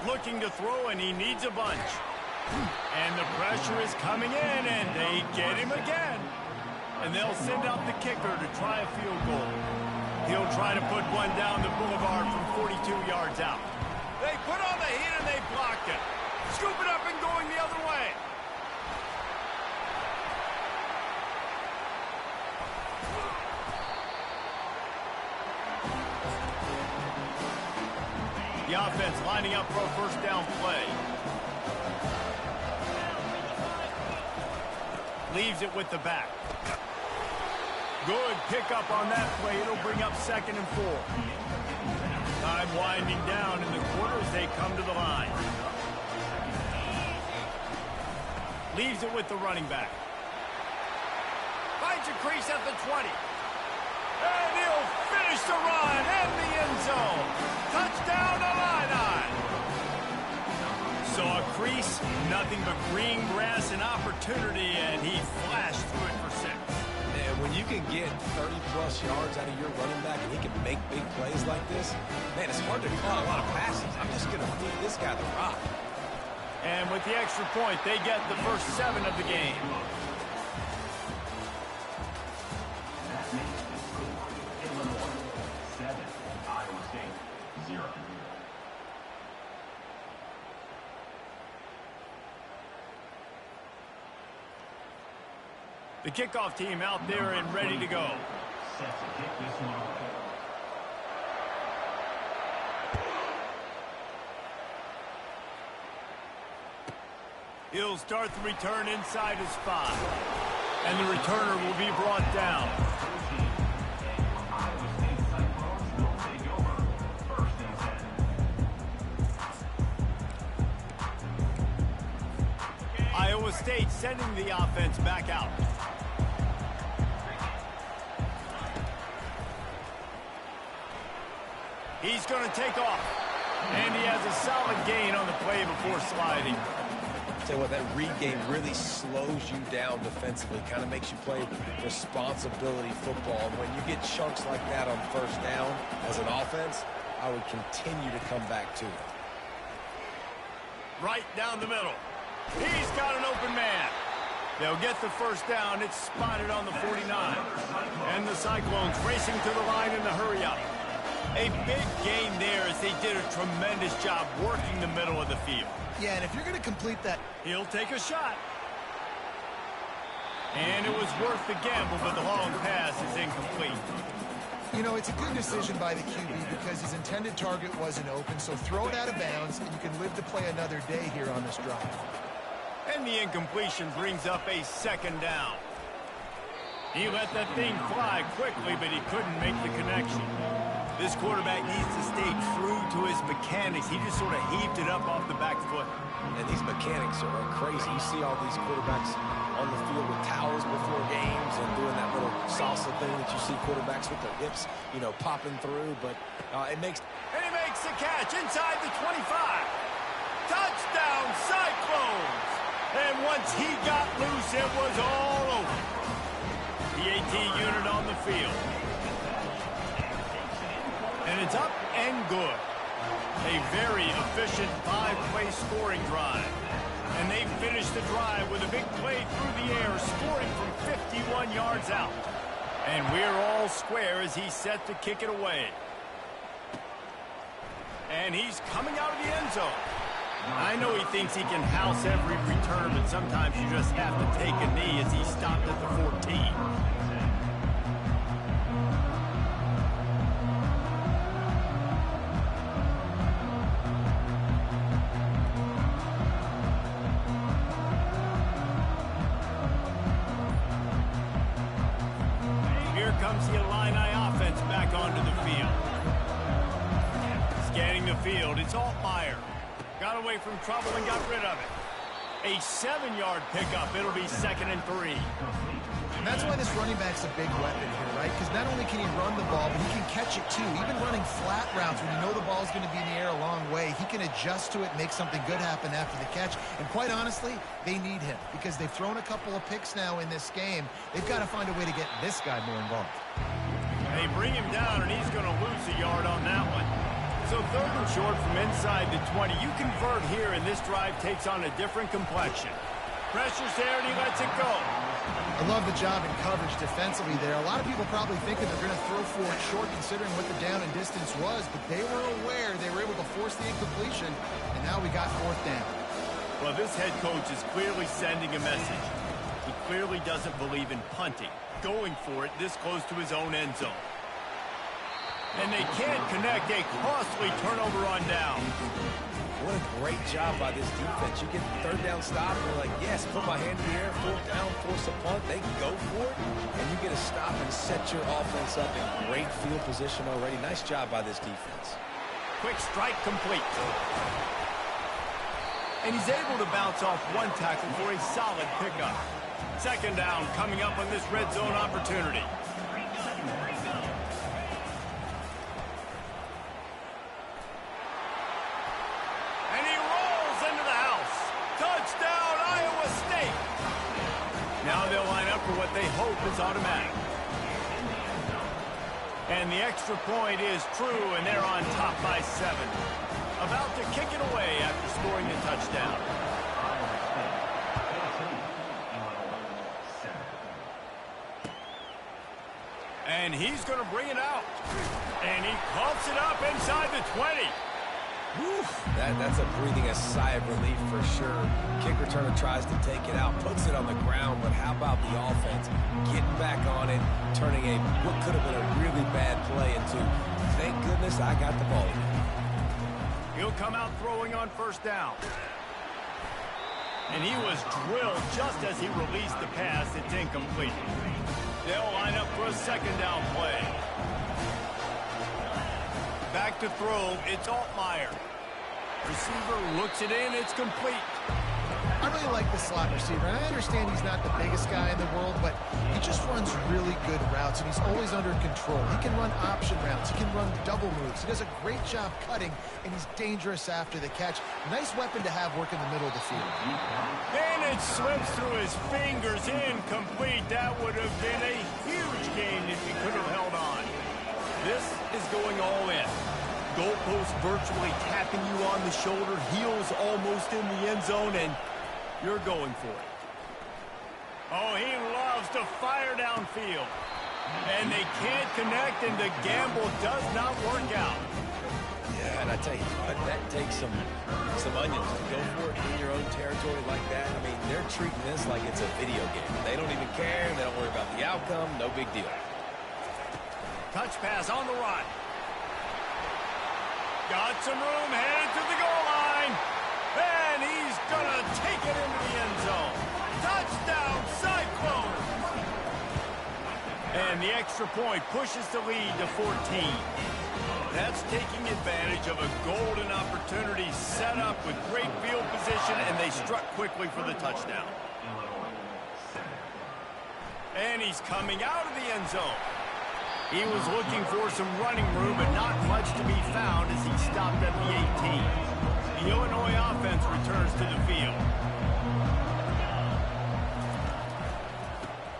Looking to throw, and he needs a bunch. And the pressure is coming in, and they get him again. And they'll send out the kicker to try a field goal. He'll try to put one down the boulevard from 42 yards out. They put on the heat, and they blocked it. Scoop it up and going the other way. The offense lining up for a first down play. Leaves it with the back. Good pickup on that play. It'll bring up second and 4. Time winding down in the quarter as they come to the line. Leaves it with the running back. Finds a crease at the 20. And he'll finish the run in the end zone. Touchdown, Illini. So a crease this. Nothing but green grass and opportunity, and he flashed through it for 6. Man, when you can get 30-plus yards out of your running back and he can make big plays like this, man, it's hard to call a lot of passes. I'm just going to feed this guy the rock. And with the extra point, they get the first 7 of the game. The kickoff team out there and ready to go. He'll start the return inside his 5. And the returner will be brought down. Iowa State sending the offense back out. He's going to take off. And he has a solid gain on the play before sliding. Tell you what, that read game really slows you down defensively, kind of makes you play responsibility football. And when you get chunks like that on first down as an offense, I would continue to come back to it. Right down the middle. He's got an open man. They'll get the first down. It's spotted on the 49. And the Cyclones racing to the line in the hurry-up. A big gain there as they did a tremendous job working the middle of the field. Yeah, and if you're going to complete that, he'll take a shot. And it was worth the gamble, but the long pass is incomplete. You know, it's a good decision by the QB because his intended target wasn't open, so throw it out of bounds, and you can live to play another day here on this drive. And the incompletion brings up a second down. He let that thing fly quickly, but he couldn't make the connection. This quarterback needs to stay true to his mechanics. He just sort of heaved it up off the back foot. And these mechanics are crazy. You see all these quarterbacks on the field with towels before games and doing that little salsa thing that you see quarterbacks with their hips, you know, popping through. But it makes... And he makes the catch inside the 25. Touchdown, Cyclones! And once he got loose, it was all over. The AT unit on the field. And it's up and good. A very efficient 5-play scoring drive. And they finished the drive with a big play through the air, scoring from 51 yards out. And we're all square as he's set to kick it away. And he's coming out of the end zone. I know he thinks he can house every return, but sometimes you just have to take a knee as he stopped at the 14. Comes the Illini offense back onto the field. Scanning the field, it's Altmaier. Got away from trouble and got rid of it. A 7-yard pickup. It'll be 2nd and 3. And that's why this running back's a big weapon here, right? Because not only can he run the ball, but he can catch it too. Even running flat routes when you know the ball's going to be in the air a long way, he can adjust to it, make something good happen after the catch. And quite honestly, they need him because they've thrown a couple of picks now in this game. They've got to find a way to get this guy more involved. They bring him down, and he's going to lose a yard on that one. So 3rd and short from inside the 20. You convert here, and this drive takes on a different complexion. Pressure's there, and he lets it go. I love the job in coverage defensively there. A lot of people probably thinking they're going to throw for it short considering what the down and distance was, but they were aware they were able to force the incompletion, and now we got 4th down. Well, this head coach is clearly sending a message. He clearly doesn't believe in punting, going for it this close to his own end zone. And they can't connect, a costly turnover on down. What a great job by this defense. You get the 3rd down stop, and you're like, yes, put my hand in the air, 4th down, force a punt. They can go for it, and you get a stop and set your offense up in great field position already. Nice job by this defense. Quick strike complete. And he's able to bounce off one tackle for a solid pickup. 2nd down coming up on this red zone opportunity. Now they'll line up for what they hope is automatic. And the extra point is true, and they're on top by 7. About to kick it away after scoring the touchdown. And he's going to bring it out. And he pumps it up inside the 20. Whew, that's a breathing a sigh of relief for sure. Kick returner tries to take it out, puts it on the ground, but how about the offense getting back on it, turning what could have been a really bad play into, thank goodness I got the ball. He'll come out throwing on first down. And he was drilled just as he released the pass. It's incomplete. They'll line up for a second down play. Back to throw, it's Altmaier. Receiver looks it in, it's complete. I really like the slot receiver, and I understand he's not the biggest guy in the world, but he just runs really good routes, and he's always under control. He can run option routes. He can run double moves. He does a great job cutting, and he's dangerous after the catch. Nice weapon to have work in the middle of the field. And it slips through his fingers, incomplete. That would have been a huge gain if he could have held on. This is going all in. Goalpost virtually tapping you on the shoulder, heels almost in the end zone, and you're going for it. Oh, he loves to fire downfield. And they can't connect, and the gamble does not work out. Yeah, and I tell you what, that takes some onions to go for it in your own territory like that. I mean, they're treating this like it's a video game. They don't even care. They don't worry about the outcome. No big deal. Touch pass on the run. Got some room, headed to the goal line. And he's going to take it into the end zone. Touchdown, Cyclone. And the extra point pushes the lead to 14. That's taking advantage of a golden opportunity set up with great field position, and they struck quickly for the touchdown. And he's coming out of the end zone. He was looking for some running room, but not much to be found as he stopped at the 18. The Illinois offense returns to the field.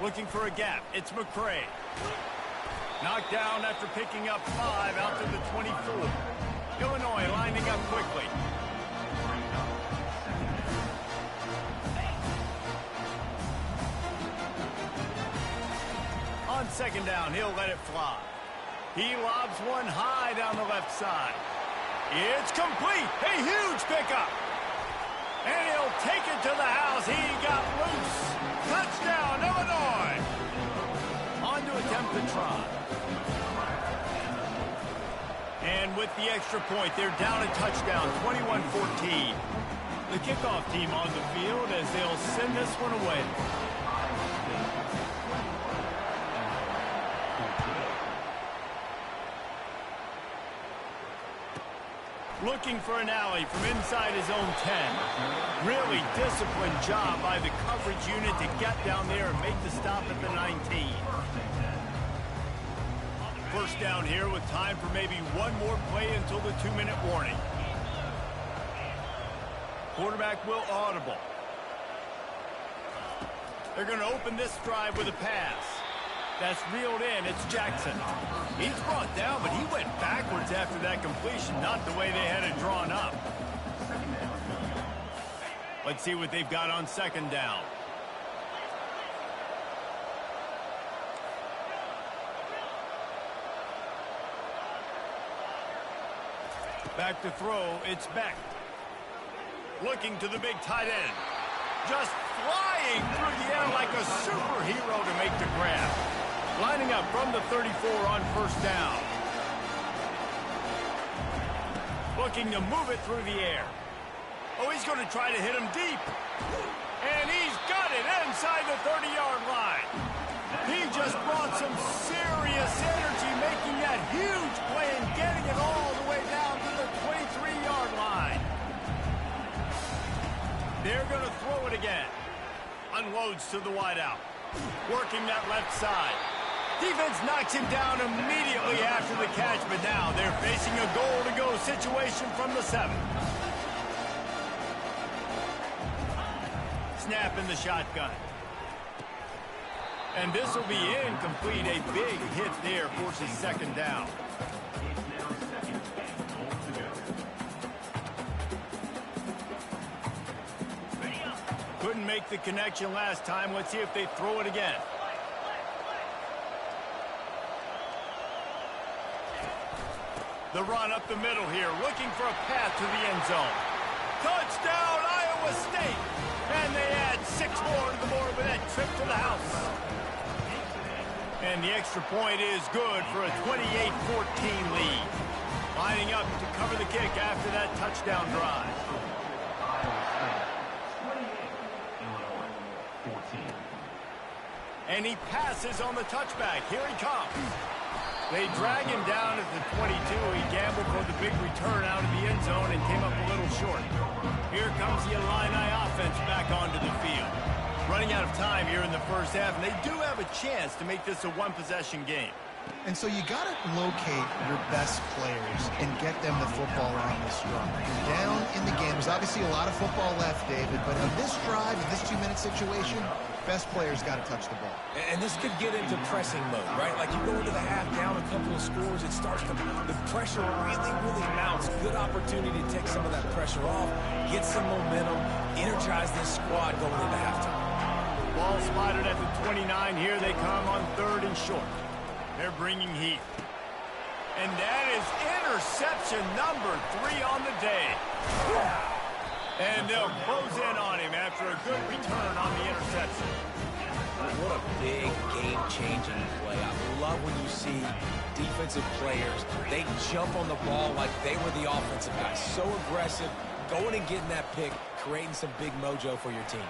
Looking for a gap. It's McCray. Knocked down after picking up 5 out to the 24. Illinois lining up quickly. On second down, he'll let it fly. He lobs one high down the left side. It's complete. A huge pickup. And he'll take it to the house. He got loose. Touchdown, Illinois. On to attempt the try. And with the extra point, they're down a touchdown, 21-14. The kickoff team on the field as they'll send this one away. Looking for an alley from inside his own 10. Really disciplined job by the coverage unit to get down there and make the stop at the 19. First down here with time for maybe one more play until the 2-minute warning. Quarterback will audible. They're going to open this drive with a pass. That's reeled in. It's Jackson. He's brought down, but he went backwards after that completion, not the way they had it drawn up. Let's see what they've got on second down. Back to throw, it's Beck. Looking to the big tight end. Just flying through the air like a superhero to make the grab. Lining up from the 34 on first down. Looking to move it through the air. Oh, he's going to try to hit him deep. And he's got it inside the 30-yard line. He just brought some serious energy, making that huge play and getting it all the way down to the 23-yard line. They're going to throw it again. Unloads to the wideout. Working that left side. Defense knocks him down immediately after the catch, but now they're facing a goal-to-go situation from the 7. Snap in the shotgun. And this will be incomplete. A big hit there forces second down. Couldn't make the connection last time. Let's see if they throw it again. The run up the middle here, looking for a path to the end zone. Touchdown, Iowa State! And they add 6 more to the board with that trip to the house. And the extra point is good for a 28-14 lead. Lining up to cover the kick after that touchdown drive. And he passes on the touchback. Here he comes. They drag him down at the 22. He gambled for the big return out of the end zone and came up a little short. Here comes the Illini offense back onto the field. Running out of time here in the first half, and they do have a chance to make this a one-possession game. And so you got to locate your best players and get them the football on this run. You're down in the game. There's obviously a lot of football left, David, but on this drive, in this 2-minute situation, best players got to touch the ball. And this could get into pressing mode, right? Like you go into the half down a couple of scores, it starts to, the pressure really mounts. Good opportunity to take some of that pressure off, get some momentum, energize this squad going into halftime. Ball spotted at the 29. Here they come on 3rd and short. They're bringing heat. And that is interception number 3 on the day. And they'll close in on him after a good return on the interception. What a big game-changing play. I love when you see defensive players, they jump on the ball like they were the offensive guys. So aggressive, going and getting that pick, creating some big mojo for your team.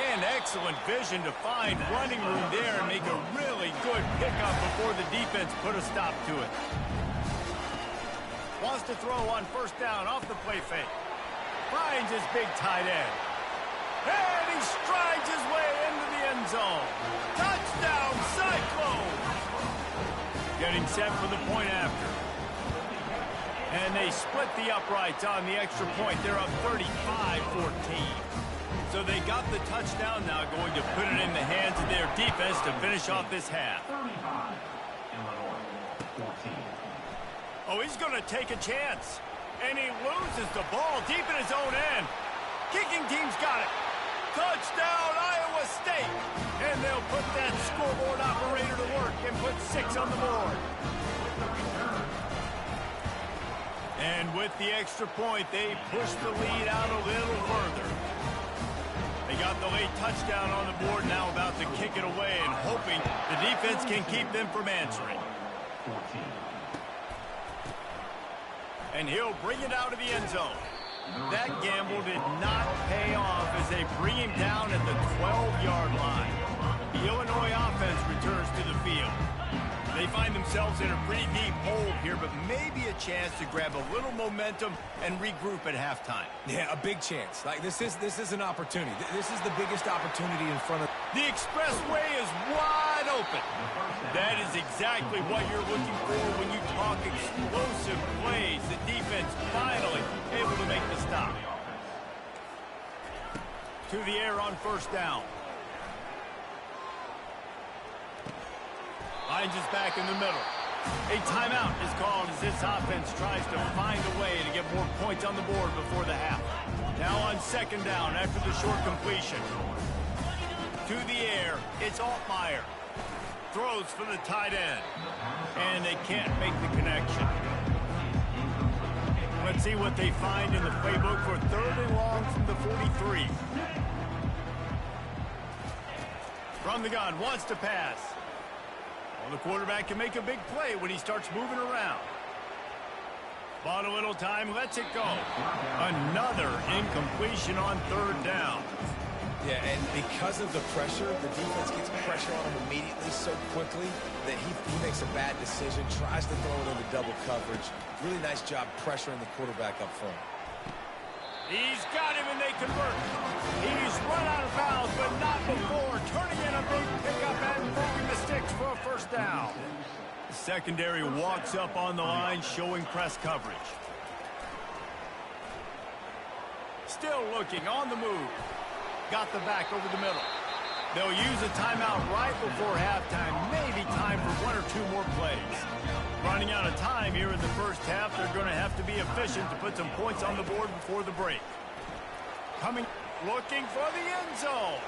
And excellent vision to find running room there and make a really good pickup before the defense put a stop to it. Wants to throw on 1st down off the play fake. Finds his big tight end. And he strides his way into the end zone. Touchdown, Cyclones! Getting set for the point after. And they split the uprights on the extra point. They're up 35-14. So they got the touchdown now, going to put it in the hands of their defense to finish off this half. Oh, he's going to take a chance. And he loses the ball deep in his own end. Kicking team's got it. Touchdown, Iowa State. And they'll put that scoreboard operator to work and put 6 on the board. And with the extra point, they push the lead out a little further. They got the late touchdown on the board, now about to kick it away and hoping the defense can keep them from answering. And he'll bring it out of the end zone. That gamble did not pay off as they bring him down at the 12-yard line. The Illinois offense returns to the field. They find themselves in a pretty deep hole here, but maybe a chance to grab a little momentum and regroup at halftime. Yeah, a big chance. Like this is an opportunity. This is the biggest opportunity in front of. The expressway is wide open. That is exactly what you're looking for when you talk explosive plays. The defense finally able to make the stop. To the air on 1st down. Hines is back in the middle. A timeout is called as this offense tries to find a way to get more points on the board before the half. Now on 2nd down after the short completion. To the air, it's Altmaier. Throws for the tight end. And they can't make the connection. Let's see what they find in the playbook for 3rd and long from the 43. From the gun, wants to pass. Well, the quarterback can make a big play when he starts moving around. Bought a little time, lets it go. Another incompletion on 3rd down. Yeah, and because of the pressure, the defense gets pressure on him immediately so quickly that he makes a bad decision, tries to throw it into double coverage. Really nice job pressuring the quarterback up front. He's got him and they convert. He's run out of bounds, but not before. Turning in a big pickup and moving the sticks for a 1st down. The secondary walks up on the line, showing press coverage. Still looking on the move. Got the back over the middle. They'll use a timeout right before halftime, maybe time for one or two more plays. Running out of time here in the first half, they're going to have to be efficient to put some points on the board before the break. Looking for the end zone.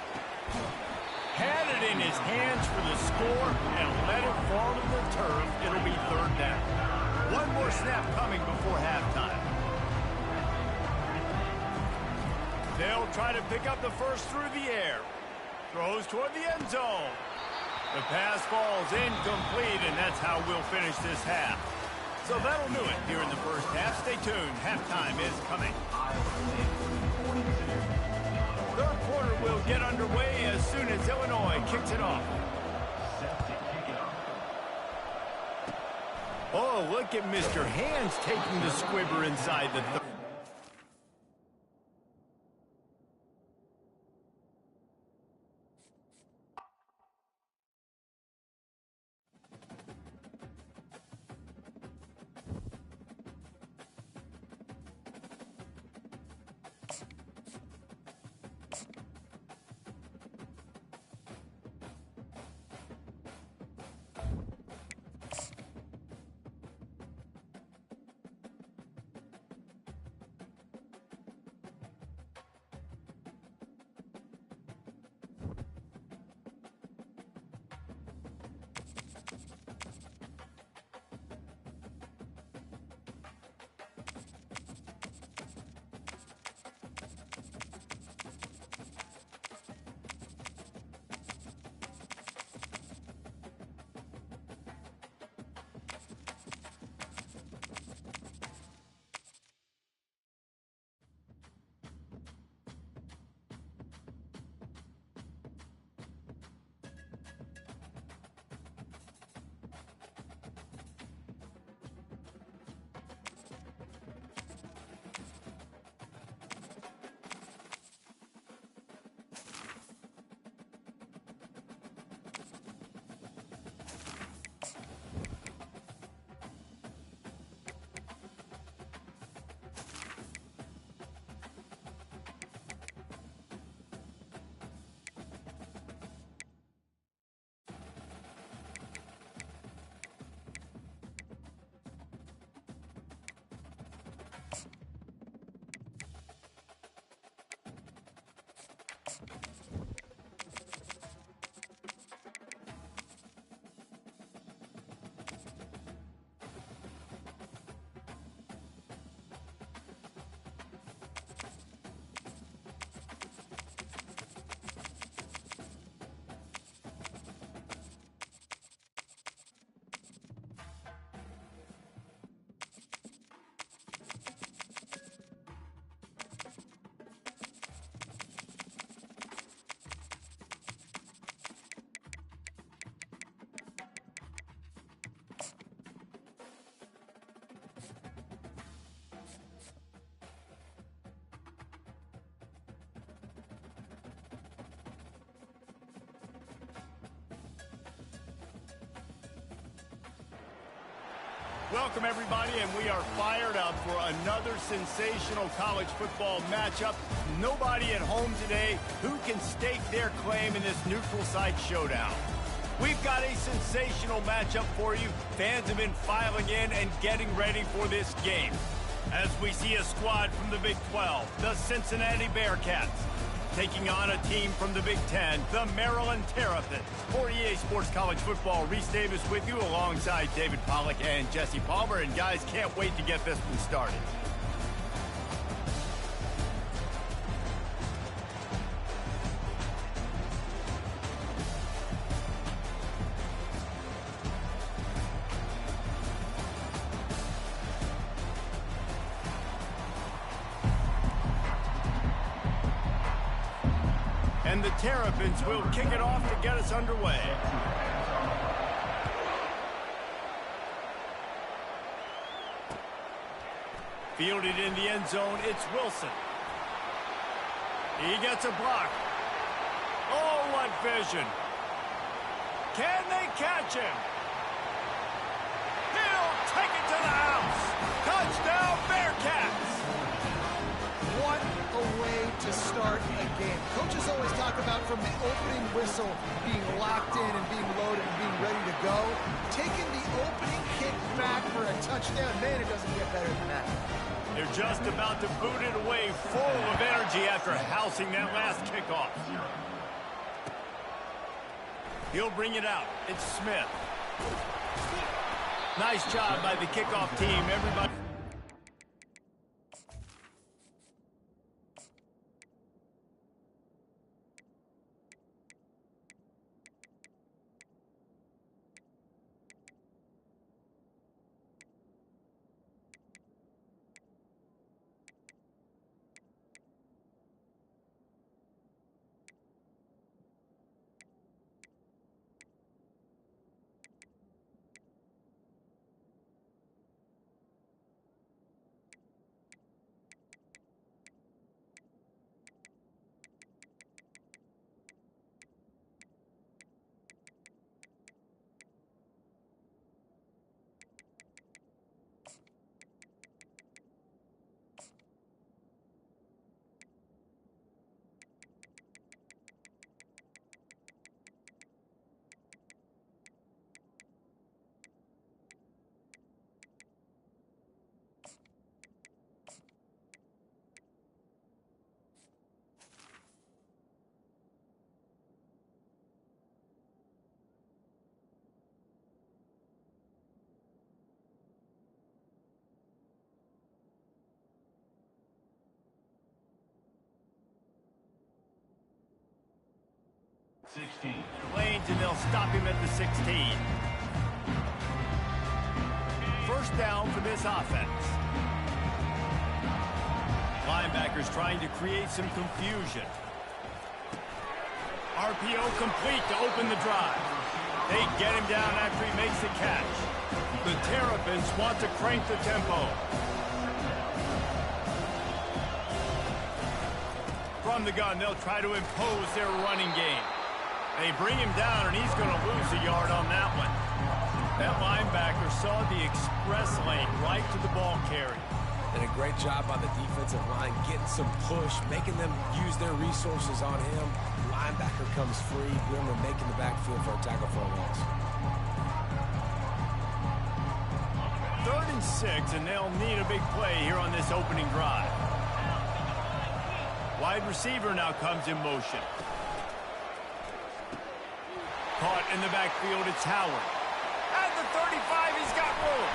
Had it in his hands for the score and let it fall to the turf. It'll be third down. One more snap coming before halftime. They'll try to pick up the first through the air. Throws toward the end zone. The pass falls incomplete, and that's how we'll finish this half. So that'll do it here in the first half. Stay tuned. Halftime is coming. Third quarter will get underway as soon as Illinois kicks it off. Oh, look at Mr. Hands taking the squibber inside the third. Welcome, everybody, and we are fired up for another sensational college football matchup. Nobody at home today who can stake their claim in this neutral site showdown. We've got a sensational matchup for you. Fans have been filing in and getting ready for this game. As we see a squad from the Big 12, the Cincinnati Bearcats, taking on a team from the Big 10, the Maryland Terrapins. For EA Sports College Football, Reese Davis with you alongside David Pollack and Jesse Palmer. And guys, can't wait to get this one started. And the Terrapins will kick it off to get us underway. Fielded in the end zone, it's Wilson. He gets a block. Oh, what vision. Can they catch him? He'll take it to the house. Touchdown, Bearcats. What a way to start a game. Coaches always talk about from the opening whistle being locked in and being loaded and being ready to go, taking the opening kick back for a touchdown, man, it doesn't get better than that. They're just about to boot it away, full of energy after housing that last kickoff. He'll bring it out. It's Smith. Nice job by the kickoff team. Everybody. Lanes, and they'll stop him at the 16. First down for this offense. Linebackers trying to create some confusion. RPO complete to open the drive. They get him down after he makes the catch. The Terrapins want to crank the tempo. From the gun, they'll try to impose their running game. They bring him down, and he's going to lose a yard on that one. That linebacker saw the express lane right to the ball carrier. And a great job by the defensive line, getting some push, making them use their resources on him. Linebacker comes free, Brimmer making the backfield for a tackle for a loss. 3rd and 6, and they'll need a big play here on this opening drive. Wide receiver now comes in motion. Caught in the backfield, it's Howard. At the 35, he's got room.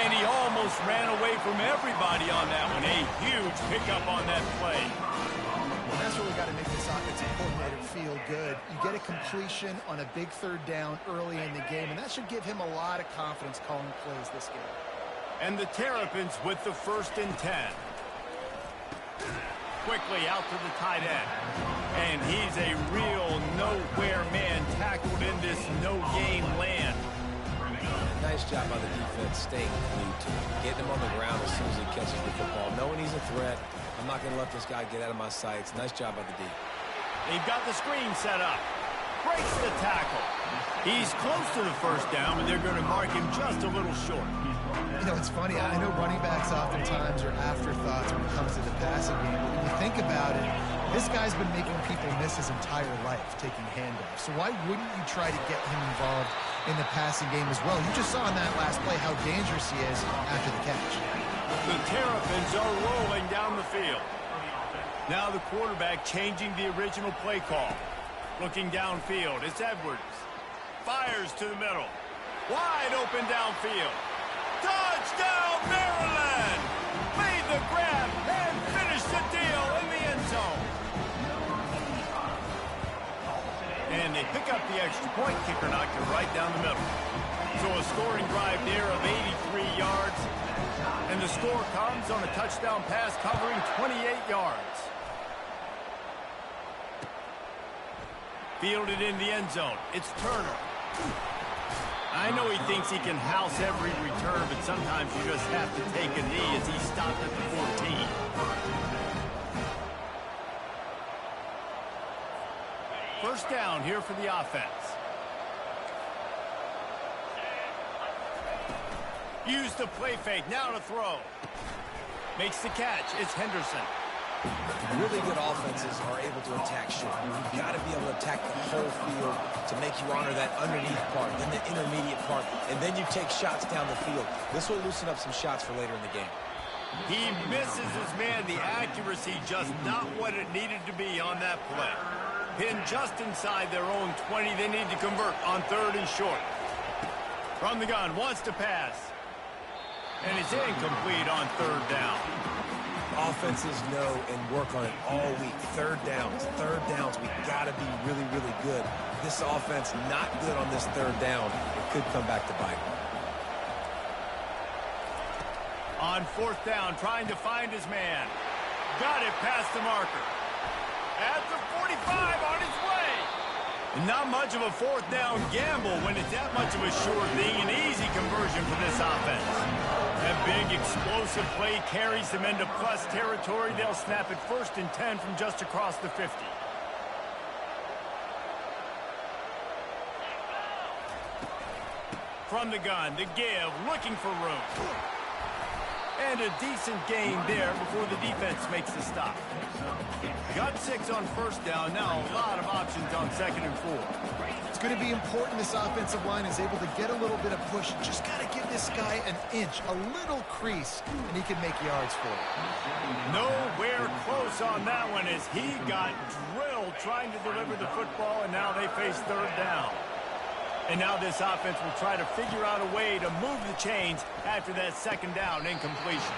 And he almost ran away from everybody on that one. A huge pickup on that play. Well, that's what we've got to make this offensive coordinator feel good. You get a completion on a big 3rd down early in the game, and that should give him a lot of confidence calling plays this game. And the Terrapins with the 1st and 10. Quickly out to the tight end. And he's a real nowhere man tackled in this no-game land. Nice job by the defense staying glued to him, getting him on the ground as soon as he catches the football, knowing he's a threat. I'm not going to let this guy get out of my sights. Nice job by the D. They've got the screen set up. Breaks the tackle. He's close to the 1st down, but they're going to mark him just a little short. You know, it's funny. I know running backs oftentimes are afterthoughts when it comes to the passing game. But when you think about it, this guy's been making people miss his entire life taking handoffs. So why wouldn't you try to get him involved in the passing game as well? You just saw in that last play how dangerous he is after the catch. The Terrapins are rolling down the field. Now the quarterback changing the original play call. Looking downfield, it's Edwards. Fires to the middle. Wide open downfield. Touchdown, Maryland! Made the grab and finished the deal in the end zone. And they pick up the extra point. Kicker knocked it right down the middle. So a scoring drive there of 83 yards. And the score comes on a touchdown pass covering 28 yards. Fielded in the end zone. It's Turner. I know he thinks he can house every return, but sometimes you just have to take a knee as he stopped at the 14. First down here for the offense. Use the play fake. Now to throw. Makes the catch. It's Henderson. Really good offenses are able to attack short. You've got to be able to attack the whole field to make you honor that underneath part, then the intermediate part, and then you take shots down the field. This will loosen up some shots for later in the game. He misses his man. The accuracy just not what it needed to be on that play. Pinned just inside their own 20. They need to convert on 3rd and short. From the gun, wants to pass. And it's incomplete on 3rd down. Offenses know and work on it all week. Third downs. We got to be really, really good. This offense not good on this 3rd down. It could come back to bite. On 4th down, trying to find his man. Got it past the marker. At the 45, on his way. Not much of a 4th down gamble when it's that much of a sure thing. An easy conversion for this offense. That big explosive play carries them into plus territory. They'll snap it 1st and 10 from just across the 50. From the gun, the give, looking for room. And a decent gain there before the defense makes the stop. Got 6 on 1st down. Now a lot of options on 2nd and 4. It's going to be important this offensive line is able to get a little bit of push. Just got to give this guy an inch, a little crease, and he can make yards for it. Nowhere close on that one as he got drilled trying to deliver the football, and now they face 3rd down. And now this offense will try to figure out a way to move the chains after that 2nd down incompletion.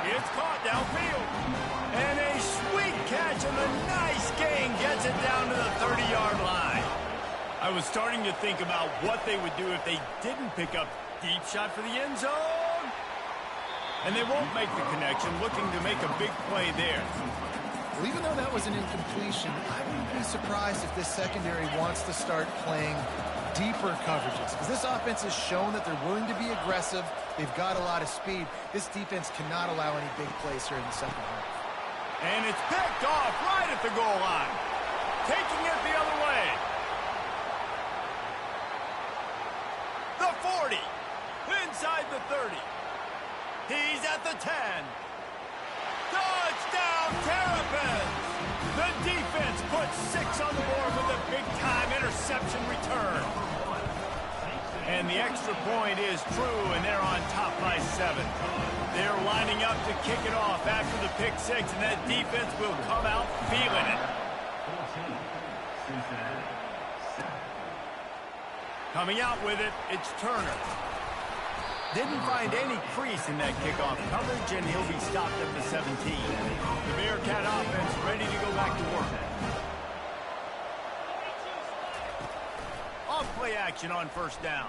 It's caught downfield. And a sweet catch and a nice gain gets it down to the 30-yard line. I was starting to think about what they would do if they didn't pick up deep shot for the end zone. And they won't make the connection, looking to make a big play there. Well, even though that was an incompletion, I wouldn't be surprised if this secondary wants to start playing deeper coverages, because this offense has shown that they're willing to be aggressive. They've got a lot of speed. This defense cannot allow any big plays here in the 2nd half. And it's picked off right at the goal line. Taking it the other way. The 40. Inside the 30. He's at the 10. Touchdown, Terrapins! The defense puts 6 on the board with a big-time interception return. And the extra point is true, and they're on top by 7. They're lining up to kick it off after the pick 6, and that defense will come out feeling it. Coming out with it, it's Turner. Didn't find any crease in that kickoff coverage, and he'll be stopped at the 17. The Bearcat offense ready to go back to work. Off play action on 1st down.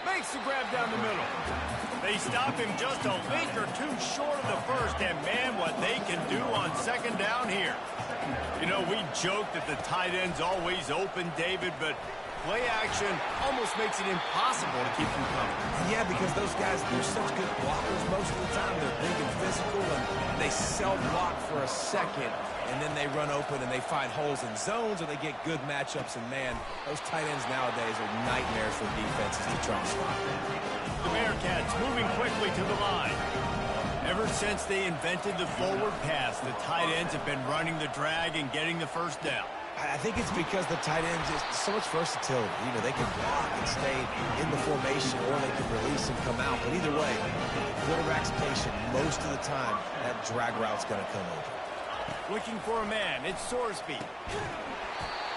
Makes the grab down the middle. They stop him just a link or 2 short of the 1st, and man, what they can do on 2nd down here. You know, we joke that the tight end's always open, David, but play action almost makes it impossible to keep them coming. Yeah, because those guys, they're such good blockers most of the time. They're big and physical, and they self-block for a second, and then they run open and they find holes in zones, or they get good matchups. And, man, those tight ends nowadays are nightmares for defenses to try to stop. The Bearcats moving quickly to the line. Ever since they invented the forward pass, the tight ends have been running the drag and getting the 1st down. I think it's because the tight ends is so much versatility. You know, they can block and stay in the formation, or they can release and come out. But either way, the quarterback's patient most of the time. That drag route's going to come over. Looking for a man. It's Sorsby.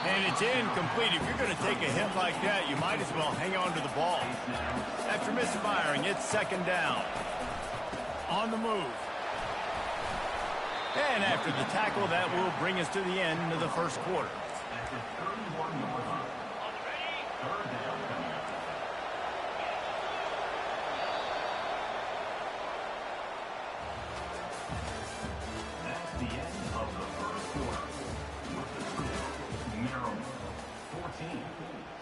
And it's incomplete. If you're going to take a hit like that, you might as well hang on to the ball. After misfiring, it's 2nd down. On the move. And after the tackle, that will bring us to the end of the 1st quarter. That's the end of the 1st quarter. With the score, Maryland 14,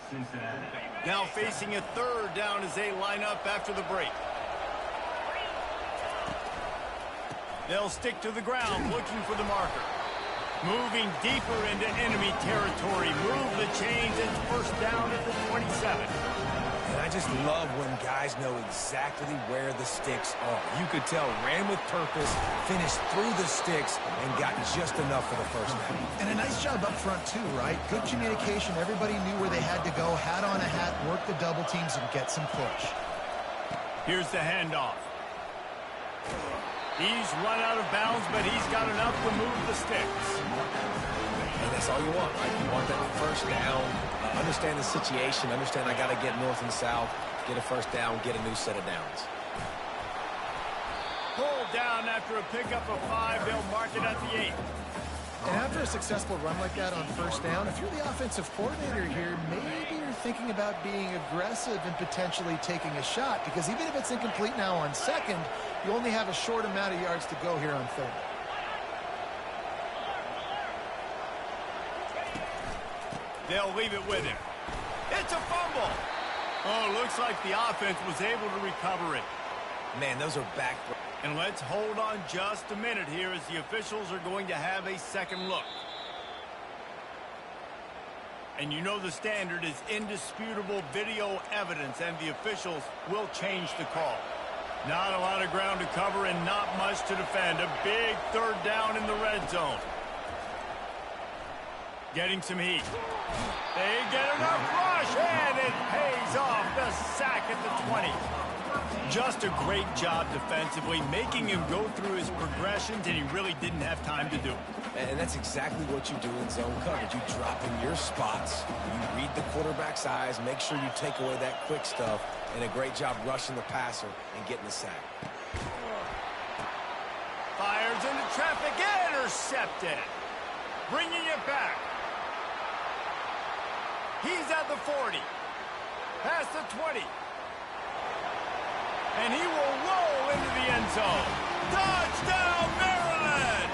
Cincinnati. Now facing a 3rd down as they line up after the break. They'll stick to the ground looking for the marker. Moving deeper into enemy territory. Move the chains. It's 1st down at the 27. And I I just love when guys know exactly where the sticks are. You could tell ran with purpose, finished through the sticks, and got just enough for the first down. And a nice job up front, too, right? Good communication. Everybody knew where they had to go, hat on a hat, work the double teams, and get some push. Here's the handoff. He's run out of bounds, but he's got enough to move the sticks. And that's all you want, right? You want that first down. Understand the situation. Understand I got to get north and south, get a first down, get a new set of downs. Pulled down after a pickup of 5. They'll mark it at the 8. And after a successful run like that on first down, if you're the offensive coordinator here, maybe you're thinking about being aggressive and potentially taking a shot, because even if it's incomplete now on second, you only have a short amount of yards to go here on third. They'll leave it with him. It's a fumble. Oh, looks like the offense was able to recover it. Man, those are back. And let's hold on just a minute here as the officials are going to have a second look. And you know the standard is indisputable video evidence, and the officials will change the call. Not a lot of ground to cover and not much to defend. A big third down in the red zone. Getting some heat. They get enough rush, and it pays off. The sack at the 20. Just a great job defensively, making him go through his progressions, and he really didn't have time to do it. And that's exactly what you do in zone coverage. You drop in your spots, you read the quarterback's eyes, make sure you take away that quick stuff, and a great job rushing the passer and getting the sack. Fires into traffic, intercepted. Bringing it back. He's at the 40. Past the 20. And he will roll into the end zone. Touchdown, Maryland!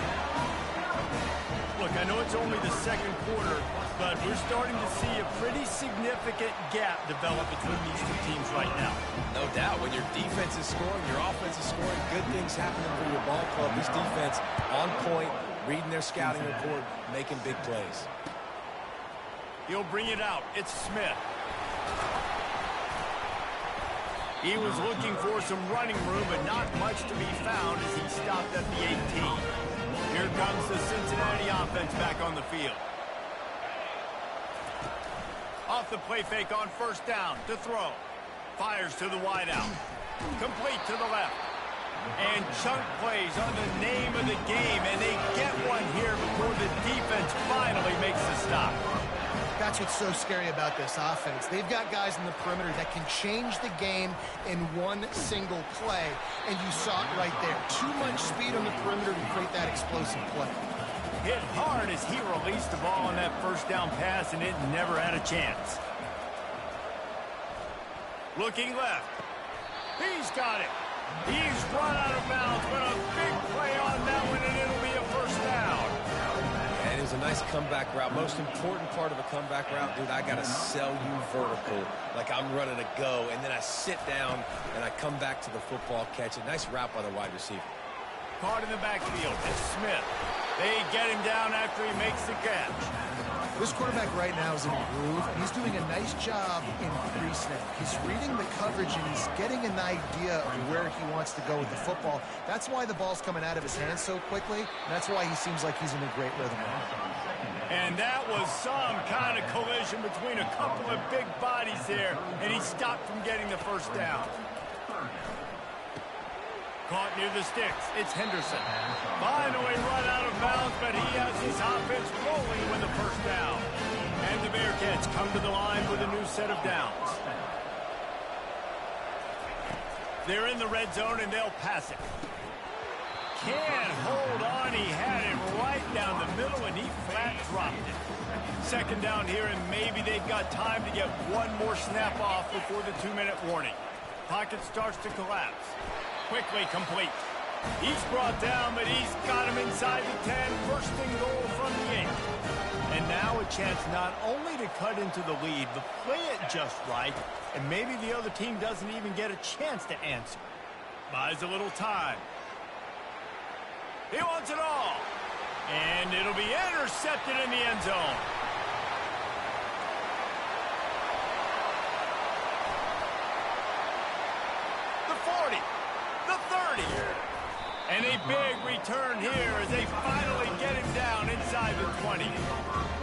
Look, I know it's only the second quarter, but we're starting to see a pretty significant gap develop between these two teams right now. No doubt. When your defense is scoring, your offense is scoring, good things happening for your ball club. This defense on point, reading their scouting report, making big plays. He'll bring it out. It's Smith. He was looking for some running room, but not much to be found as he stopped at the 18. Here comes the Cincinnati offense back on the field. Off the play fake on first down to throw. Fires to the wideout. Complete to the left. And chunk plays are the name of the game, and they get one here before the defense finally makes the stop. That's what's so scary about this offense. They've got guys in the perimeter that can change the game in one single play, and you saw it right there. Too much speed on the perimeter to create that explosive play. Hit hard as he released the ball on that first down pass, and it never had a chance. Looking left. He's got it. He's run out of bounds, but a big play on that one, and it'll be a first down. And it was a nice comeback route. Most important part of a comeback route, dude, I got to sell you vertical like I'm running a go, and then I sit down and I come back to the football, catch it. Nice route by the wide receiver. Caught in the backfield. It's Smith. They get him down after he makes the catch. This quarterback right now is in a groove. He's doing a nice job in pre-snap. He's reading the coverage, and he's getting an idea of where he wants to go with the football. That's why the ball's coming out of his hands so quickly, and that's why he seems like he's in a great rhythm. And that was some kind of collision between a couple of big bodies there, and he stopped from getting the first down. Caught near the sticks. It's Henderson. Finally run out of bounds, but he has his offense rolling with the first down. And the Bearcats come to the line with a new set of downs. They're in the red zone, and they'll pass it. Can't hold on. He had it right down the middle, and he flat dropped it. Second down here, and maybe they've got time to get one more snap off before the 2-minute warning. Pocket starts to collapse. Quickly complete. He's brought down, but he's got him inside the 10. First and goal from the 8. And now a chance not only to cut into the lead, but play it just right, and maybe the other team doesn't even get a chance to answer. Buys a little time. He wants it all. And it'll be intercepted in the end zone. 40, the 30. And a big return here as they finally get him down inside the 20.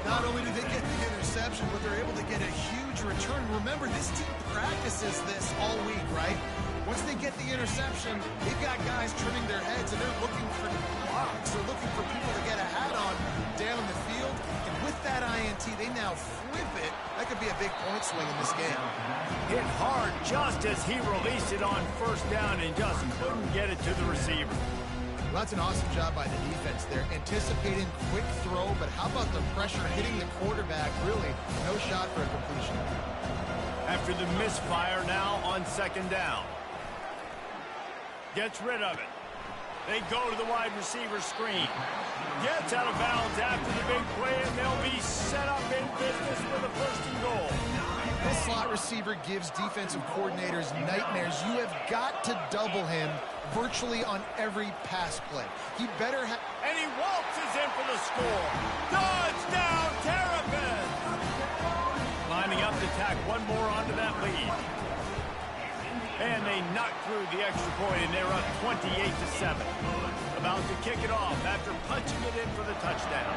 Not only do they get the interception, but they're able to get a huge return. Remember, this team practices this all week, right? Once they get the interception, they've got guys trimming their heads, and they're looking for blocks. They're looking for people to get a hat on down the field. And with that INT, they now flip it. That could be a big point swing in this game. Hit hard just as he released it on first down and just couldn't get it to the receiver. Well, that's an awesome job by the defense there. Anticipating quick throw, but how about the pressure hitting the quarterback? Really, no shot for a completion. After the misfire now on second down. Gets rid of it. They go to the wide receiver screen. Gets out of bounds after the big play, and they'll be set up in business with a first and goal. This slot receiver gives defensive coordinators nightmares. You have got to double him virtually on every pass play. He better have... And he waltzes in for the score. Touchdown, Terrapin! Lining up to tack one more onto that lead. And they knock through the extra point, and they're up 28-7. About to kick it off after punching it in for the touchdown.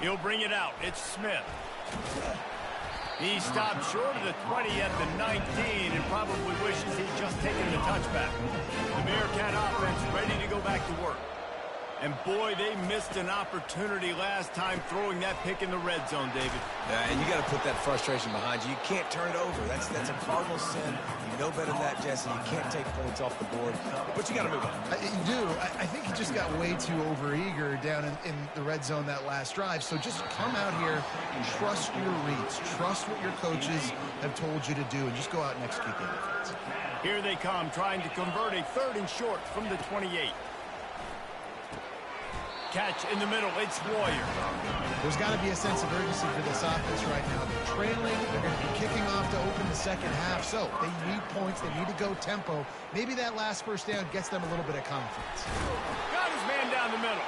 He'll bring it out. It's Smith. He stopped short of the 20 at the 19 and probably wishes he'd just taken the touchback. The Bearcat offense ready to go back to work. And boy, they missed an opportunity last time throwing that pick in the red zone, David. Yeah, and you got to put that frustration behind you. You can't turn it over. That's a cardinal sin. You know better than that, Jesse. You can't take points off the board, but you got to move on. You do. I think he just got way too overeager down in the red zone that last drive. So just come out here and trust your reads. Trust what your coaches have told you to do, and just go out and execute the defense. Here they come, trying to convert a third and short from the 28. Catch in the middle, it's Warrior. There's got to be a sense of urgency for this offense right now. They're trailing, they're going to be kicking off to open the second half, so they need points, they need to go tempo. Maybe that last first down gets them a little bit of confidence. Got his man down the middle.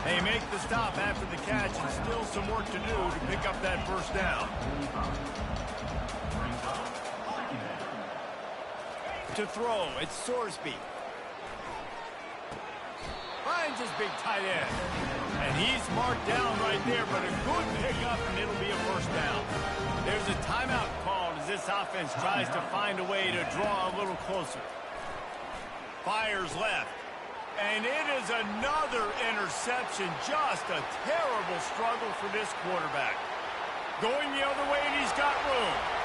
They make the stop after the catch, and still some work to do to pick up that first down. To throw, it's Sorsby. Finds his big tight end. And he's marked down right there, but a good pickup, and it'll be a first down. There's a timeout called as this offense tries to find a way to draw a little closer. Fires left. And it is another interception. Just a terrible struggle for this quarterback. Going the other way, and he's got room.